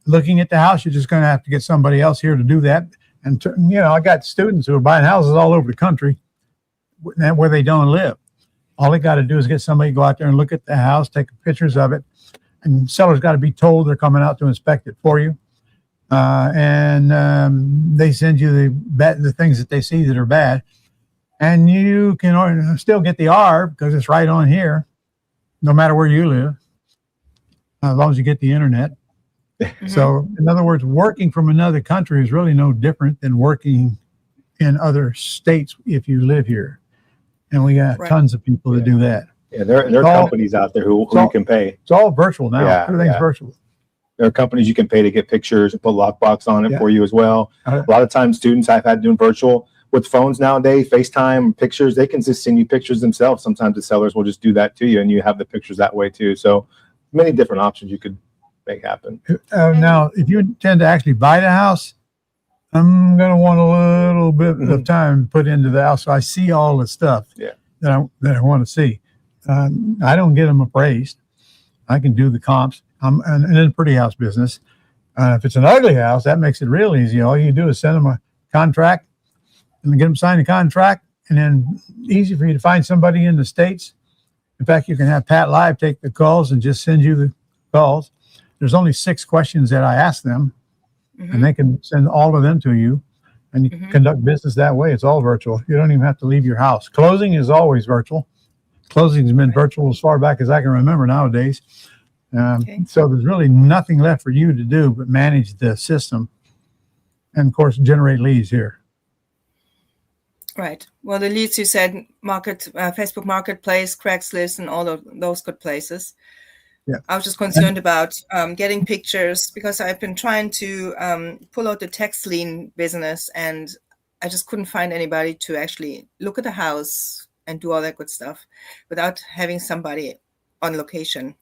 looking at the house, you're just going to have to get somebody else here to do that. And, I got students who are buying houses all over the country where they don't live. All they got to do is get somebody to go out there and look at the house, take pictures of it. And sellers got to be told they're coming out to inspect it for you. And they send you the things that they see that are bad. And you can still get the R because it's right on here, no matter where you live, as long as you get the internet. Mhm. So, in other words, working from another country is really no different than working in other states if you live here. And we got Right. tons of people that do that. Yeah, there are all- companies out there who all- you can pay. It's all virtual now. Yeah, Everything's yeah. virtual. There are companies you can pay to get pictures and put lockbox on it Yeah. for you as well. Uh, A lot of times students I've had doing virtual with phones nowadays, FaceTime pictures, they can just send you pictures themselves. Sometimes the sellers will just do that to you and you have the pictures that way too. So many different options you could make happen. Now, if you intend to actually buy the house, I'm going to want a little bit of time put into the house so I see all the stuff Yeah. that I want to see. I don't get them appraised. I can do the comps. I'm in the pretty house business. If it's an ugly house, that makes it real easy. All you do is send them a contract and get them sign a contract, and then easy for you to find somebody in the States. In fact, you can have Pat Live take the calls and just send you the calls. There's only 6 questions that I ask them, and they can send all of them to you, and you can conduct business that way. It's all virtual. You don't even have to leave your house. Closing is always virtual. Closing's been virtual as far back as I can remember nowadays. So there's really nothing left for you to do but manage the system and, of course, generate leads here. Right. Well, the leads you said, Facebook Marketplace, Craigslist, and all of those good places. Yeah. I was just concerned about getting pictures because I've been trying to pull out the text lien business, and I just couldn't find anybody to actually look at the house and do all that good stuff without having somebody on location.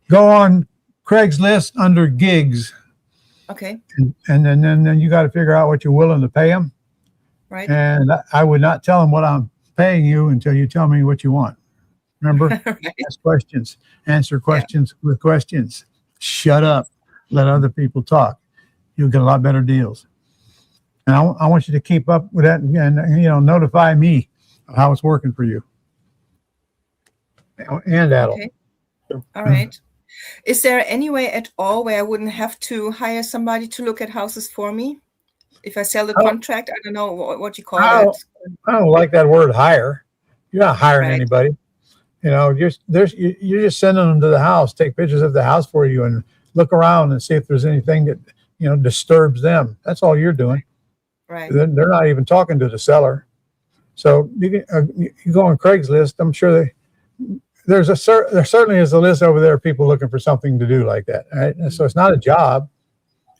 Go on Craigslist under gigs, Okay. and then you got to figure out what you're willing to pay them. Right. And I would not tell them what I'm paying you until you tell me what you want. Remember, Right. ask questions, answer questions with questions. Shut up. Let other people talk. You'll get a lot better deals. And I want you to keep up with that and notify me of how it's working for you. And Adel. Okay. All right. Is there any way at all where I wouldn't have to hire somebody to look at houses for me? If I sell the contract, I don't know what you call that. I don't like that word hire. You're not hiring Right. anybody. You're just sending them to the house, take pictures of the house for you and look around and see if there's anything that, disturbs them. That's all you're doing. Right. They're not even talking to the seller. So you go on Craigslist. I'm sure there certainly is a list over there of people looking for something to do like that. Right? And so it's not a job.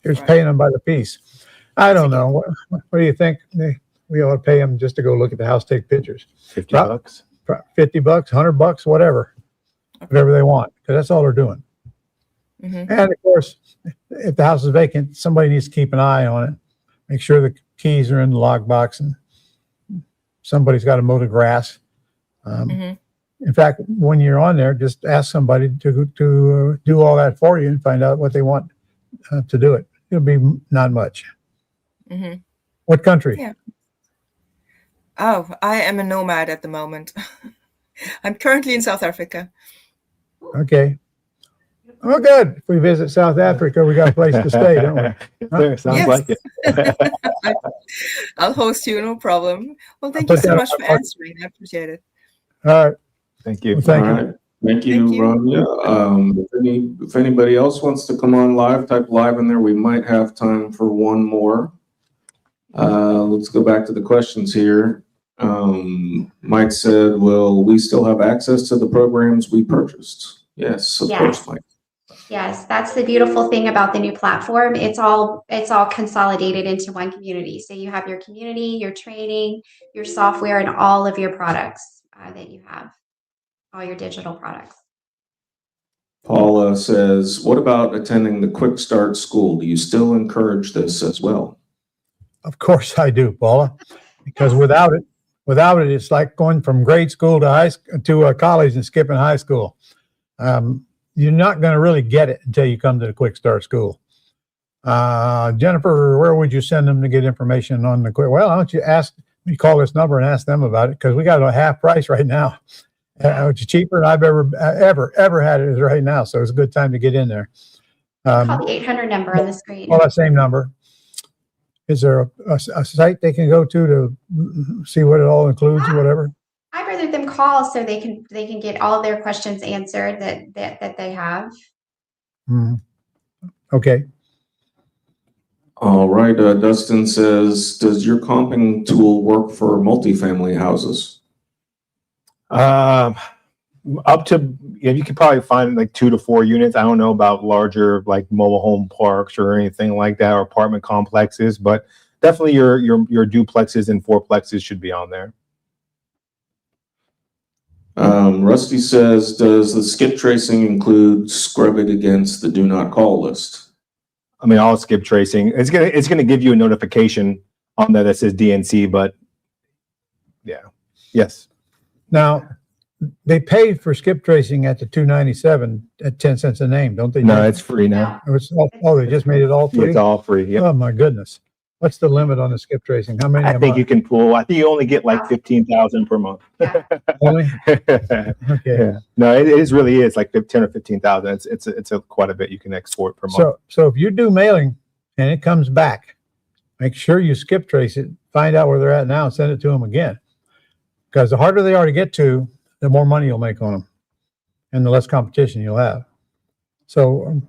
You're just paying them by the piece. I don't know. What do you think? We ought to pay them just to go look at the house, take pictures. $50. $50, $100, whatever they want, because that's all they're doing. Mhm. And of course, if the house is vacant, somebody needs to keep an eye on it. Make sure the keys are in the lockbox and somebody's got to mow the grass. In fact, when you're on there, just ask somebody to do all that for you and find out what they want to do it. It'll be not much. What country? Yeah. Oh, I am a nomad at the moment. I'm currently in South Africa. Okay. Oh, good. If we visit South Africa, we got a place to stay, don't we? There, sounds Yes. like it. I'll host you, no problem. Well, thank I'll you put so that much on for my part. answering. I appreciate it. All right. Thank you. Well, thank All you. right. Thank you, Thank you. Rania. If anybody else wants to come on live, type live in there. We might have time for one more. Let's go back to the questions here. Mike said, will we still have access to the programs we purchased? Yes, of course, Mike. Yes, that's the beautiful thing about the new platform. It's all consolidated into one community. So you have your community, your training, your software, and all of your products that you have, all your digital products. Paula says, what about attending the Quick Start School? Do you still encourage this as well? Of course I do, Paula, because without it, it's like going from grade school to college and skipping high school. You're not going to really get it until you come to the Quick Start School. Jennifer, where would you send them to get information on the quick? Well, why don't you call this number and ask them about it, because we got it at half price right now. It's cheaper than I've ever had it right now. So it's a good time to get in there. Call the 800 number on the screen. Well, that same number. Is there a site they can go to see what it all includes or whatever? I'd rather them call so they can get all of their questions answered that they have. Okay. All right. Dustin says, does your comping tool work for multifamily houses? Up to, you could probably find like 2 to 4 units. I don't know about larger like mobile home parks or anything like that, or apartment complexes, but definitely your duplexes and fourplexes should be on there. Rusty says, does the skip tracing include scrub it against the do not call list? I mean, all skip tracing, it's gonna give you a notification on there that says DNC, but yeah, yes. Now, they pay for skip tracing at the $297 at 10 cents a name, don't they? No, it's free now. They just made it all free? It's all free. Yeah. Oh my goodness. What's the limit on the skip tracing? How many? I think you can pull. I think you only get like 15,000 per month. Only? Okay. Yeah. No, it really is like 10 or 15,000. It's quite a bit you can export per month. So if you do mailing and it comes back, make sure you skip trace it, find out where they're at now, and send it to them again. Because the harder they are to get to, the more money you'll make on them, and the less competition you'll have. So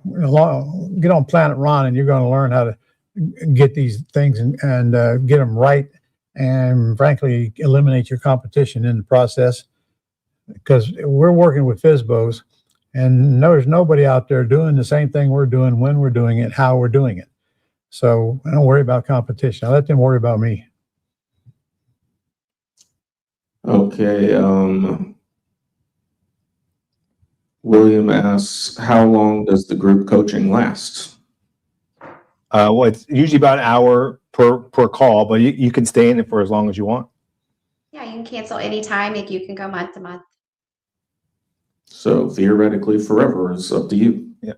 get on Planet Ron, and you're going to learn how to get these things and get them right, and frankly eliminate your competition in the process, because we're working with FSBOs, and there's nobody out there doing the same thing we're doing, when we're doing it, how we're doing it. So I don't worry about competition. I let them worry about me. Okay. William asks, how long does the group coaching last? Well, it's usually about an hour per call, but you can stay in it for as long as you want. Yeah, you can cancel anytime. You can go month to month. So theoretically, forever is up to you. Yeah.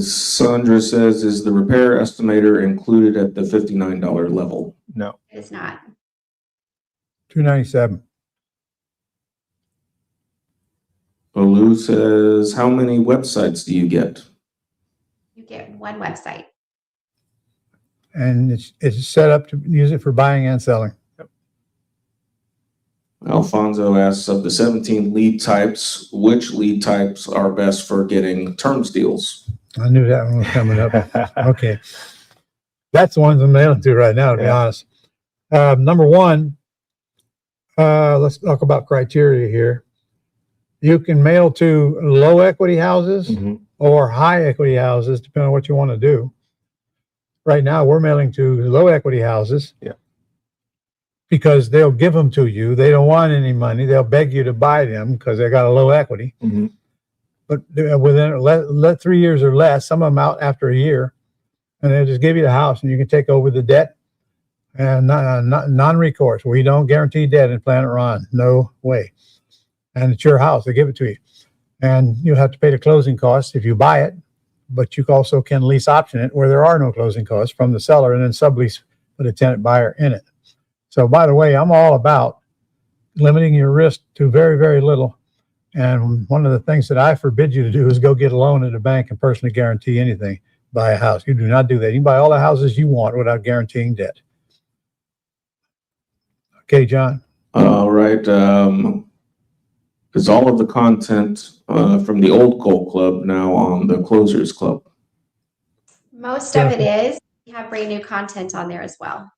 Sandra says, is the repair estimator included at the $59 level? No. It is not. $297. Olu says, how many websites do you get? You get one website. And it's set up to use it for buying and selling. Yep. Alfonso asks, of the 17 lead types, which lead types are best for getting terms deals? I knew that one was coming up. Okay. That's the ones I'm mailing to right now, to be honest. Number one, let's talk about criteria here. You can mail to low equity houses or high equity houses, depending on what you want to do. Right now, we're mailing to low equity houses. Yeah. Because they'll give them to you. They don't want any money. They'll beg you to buy them because they got a low equity. But within 3 years or less, some of them out after a year, and they'll just give you the house, and you can take over the debt. And non-recourse. We don't guarantee debt in Planet Ron. No way. And it's your house. They give it to you. And you have to pay the closing costs if you buy it, but you also can lease option it where there are no closing costs from the seller, and then sublease with a tenant buyer in it. So by the way, I'm all about limiting your risk to very, very little. And one of the things that I forbid you to do is go get a loan at a bank and personally guarantee anything. buy a house. You do not do that. You can buy all the houses you want without guaranteeing debt. Okay, John. All right. Is all of the content from the old Gold Club now on the Closers Club? Most of it is. We have brand new content on there as well.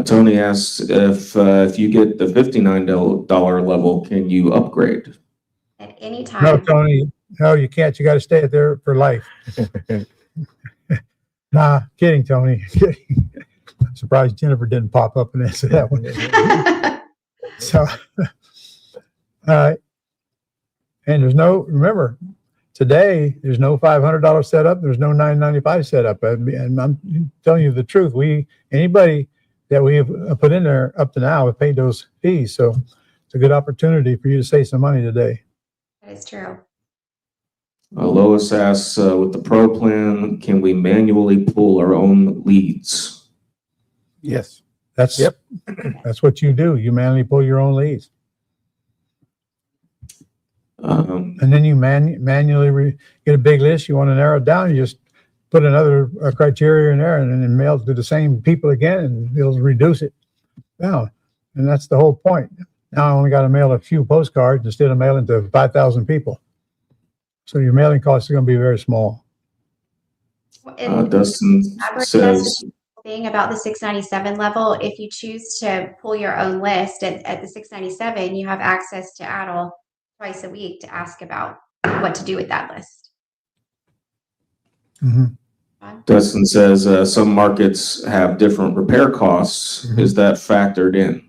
Tony asks if you get the $59 level, can you upgrade? At any time. No, Tony. No, you can't. You got to stay there for life. Nah, kidding, Tony. Kidding. I'm surprised Jennifer didn't pop up and answer that one. So, and remember, today there's no $500 setup. There's no $995 setup. And I'm telling you the truth. Anybody that we have put in there up to now have paid those fees. So it's a good opportunity for you to save some money today. That is true. Lois asks, with the Pro plan, can we manually pull our own leads? Yes. That's what you do. You manually pull your own leads. And then you manually get a big list. You want to narrow it down. You just put another criteria in there and then mail it to the same people again, and it'll reduce it down. And that's the whole point. Now I only got to mail a few postcards instead of mailing to 5,000 people. So your mailing costs are going to be very small. Dustin says, thing about the 697 level, if you choose to pull your own list at the 697, you have access to ADL twice a week to ask about what to do with that list. Mm-hmm. Dustin says some markets have different repair costs. Mm-hmm. Is that factored in?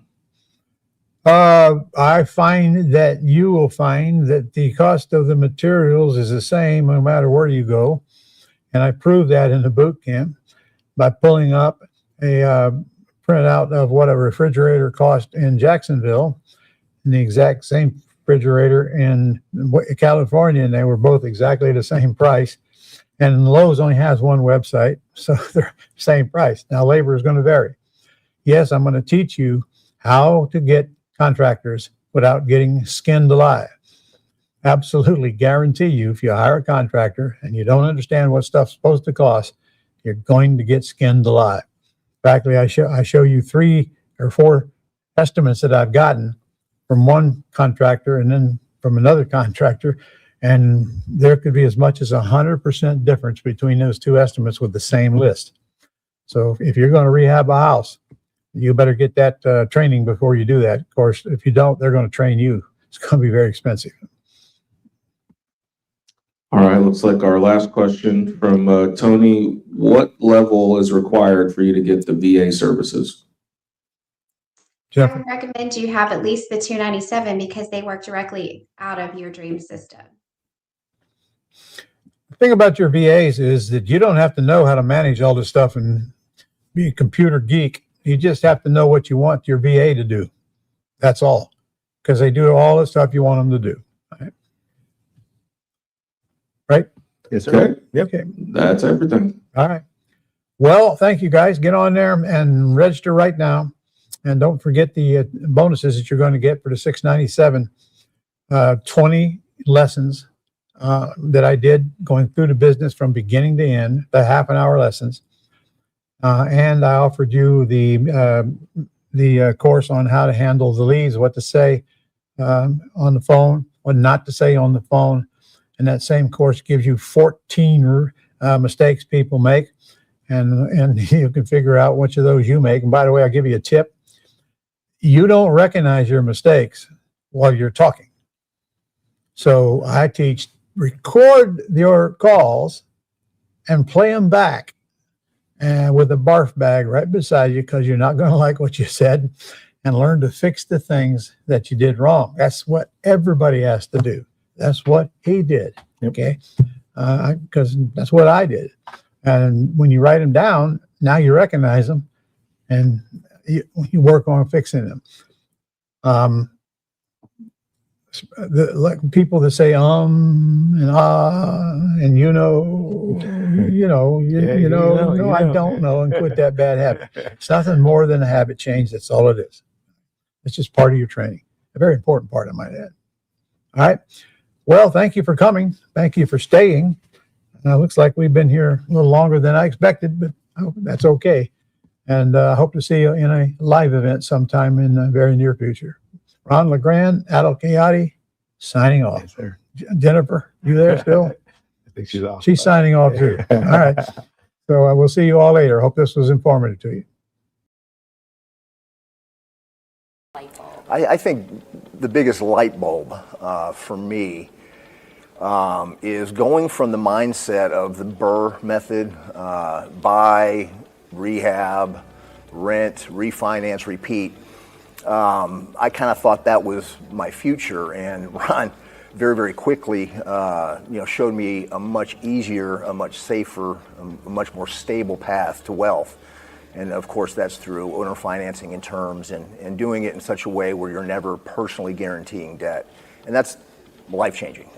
I find that you will find that the cost of the materials is the same no matter where you go. And I proved that in the boot camp by pulling up a printout of what a refrigerator cost in Jacksonville and the exact same refrigerator in California, and they were both exactly the same price. And Lowe's only has one website, so they're the same price. Now, labor is going to vary. Yes, I'm going to teach you how to get contractors without getting skinned alive. Absolutely guarantee you, if you hire a contractor and you don't understand what stuff's supposed to cost, you're going to get skinned alive. Practically, I show you 3 or 4 estimates that I've gotten from one contractor and then from another contractor, and there could be as much as 100% difference between those 2 estimates with the same list. So if you're going to rehab a house, you better get that training before you do that. Of course, if you don't, they're going to train you. It's going to be very expensive. All right, looks like our last question from Tony. What level is required for you to get the VA services? Jeff? I would recommend you have at least the 297 because they work directly out of your dream system. The thing about your VAs is that you don't have to know how to manage all this stuff and be a computer geek. You just have to know what you want your VA to do. That's all. Because they do all the stuff you want them to do. Right? Yes, sir. Okay. Yep. Okay. That's everything. All right. Well, thank you guys. Get on there and register right now. And don't forget the bonuses that you're going to get for the 697. 20 lessons that I did going through the business from beginning to end, the half-an-hour lessons. And I offered you the course on how to handle the leads, what to say on the phone, what not to say on the phone. And that same course gives you 14 mistakes people make, and you can figure out which of those you make. And by the way, I'll give you a tip. You don't recognize your mistakes while you're talking. So I teach, record your calls and play them back and with a barf bag right beside you, because you're not going to like what you said, and learn to fix the things that you did wrong. That's what everybody has to do. That's what he did. Okay. Because that's what I did. And when you write them down, now you recognize them and you work on fixing them. Like people that say and and I don't know, and quit that bad habit. It's nothing more than a habit change. That's all it is. It's just part of your training. A very important part, I might add. All right. Well, thank you for coming. Thank you for staying. Looks like we've been here a little longer than I expected, but that's okay. And I hope to see you in a live event sometime in the very near future. Ron LeGrand, Adel Kayati, signing off. Yes, sir. Jennifer, you there still? I think she's off. She's signing off too. All right. So I will see you all later. Hope this was informative to you. I think the biggest light bulb for me is going from the mindset of the Burr method, buy, rehab, rent, refinance, repeat. I kind of thought that was my future, and Ron very, very quickly showed me a much easier, a much safer, a much more stable path to wealth. And of course, that's through owner financing in terms and doing it in such a way where you're never personally guaranteeing debt. And that's life-changing.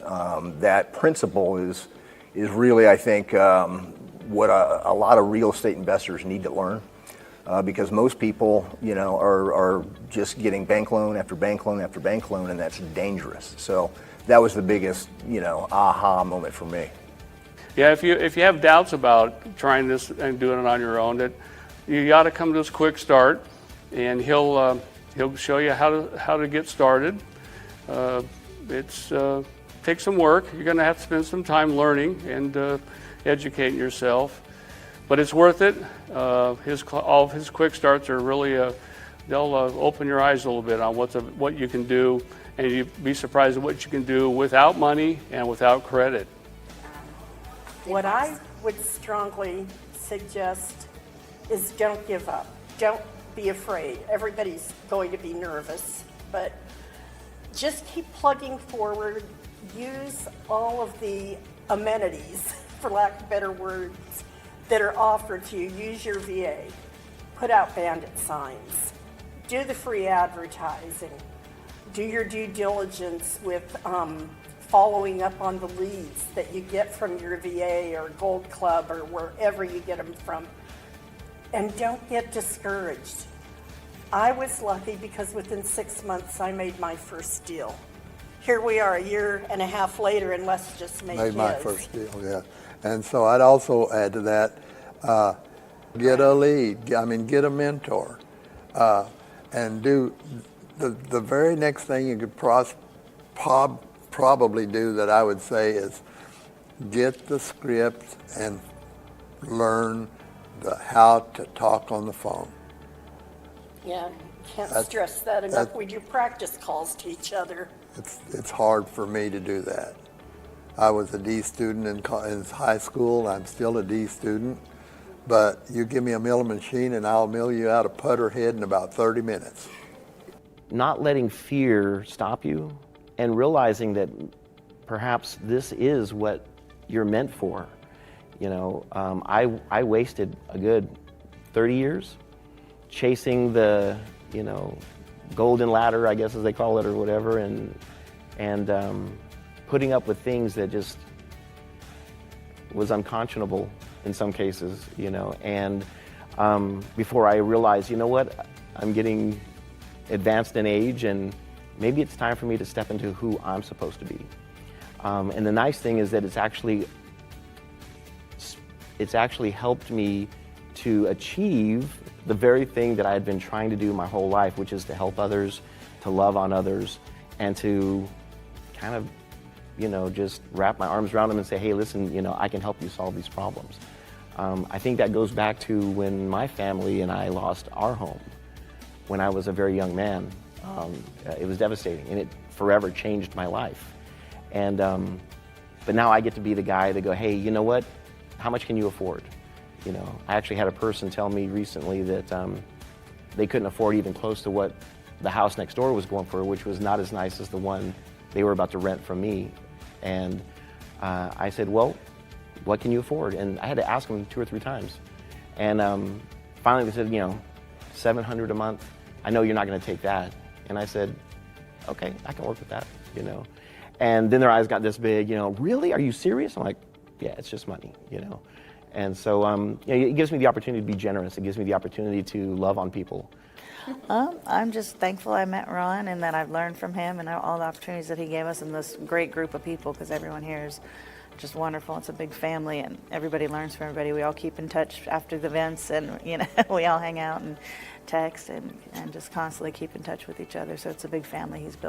That principle is really, I think, what a lot of real estate investors need to learn. Because most people, are just getting bank loan after bank loan after bank loan, and that's dangerous. So that was the biggest, aha moment for me. Yeah, if you have doubts about trying this and doing it on your own, that you got to come to this quick start, and he'll show you how to get started. It's takes some work. You're going to have to spend some time learning and educating yourself, but it's worth it. All of his quick starts are really they'll open your eyes a little bit on what you can do, and you'd be surprised at what you can do without money and without credit. What I would strongly suggest is don't give up. Don't be afraid. Everybody's going to be nervous, but just keep plugging forward. Use all of the amenities, for lack of better words, that are offered to you. Use your VA. Put out bandit signs. Do the free advertising. Do your due diligence with following up on the leads that you get from your VA or Gold Club or wherever you get them from. And don't get discouraged. I was lucky because within 6 months I made my first deal. Here we are a year and a half later, and Les just made his. My first deal, yeah. And so I'd also add to that, get a lead, get a mentor, and do the very next thing you could probably do that I would say is get the script and learn how to talk on the phone. Yeah, can't stress that enough. We do practice calls to each other. It's hard for me to do that. I was a D student in high school. I'm still a D student. But you give me a milling machine and I'll mill you out a putter head in about 30 minutes. Not letting fear stop you and realizing that perhaps this is what you're meant for. I wasted a good 30 years chasing the, golden ladder, I guess as they call it, or whatever, and putting up with things that just was unconscionable in some cases, and before I realized, I'm getting advanced in age, and maybe it's time for me to step into who I'm supposed to be. And the nice thing is that it's actually helped me to achieve the very thing that I had been trying to do my whole life, which is to help others, to love on others, and to kind of, just wrap my arms around them and say, hey, listen, I can help you solve these problems. I think that goes back to when my family and I lost our home when I was a very young man. It was devastating, and it forever changed my life. And but now I get to be the guy to go, hey, you know what? How much can you afford? I actually had a person tell me recently that they couldn't afford even close to what the house next door was going for, which was not as nice as the one they were about to rent from me. And I said, well, what can you afford? And I had to ask them 2 or 3 times. And finally they said, $700 a month. I know you're not going to take that. And I said, okay, I can work with that, And then their eyes got this big, really? Are you serious? I'm like, yeah, it's just money, And so it gives me the opportunity to be generous. It gives me the opportunity to love on people. I'm just thankful I met Ron and that I've learned from him and all the opportunities that he gave us and this great group of people, because everyone here is just wonderful. It's a big family and everybody learns from everybody. We all keep in touch after the events, and we all hang out and text and just constantly keep in touch with each other. So it's a big family he's built.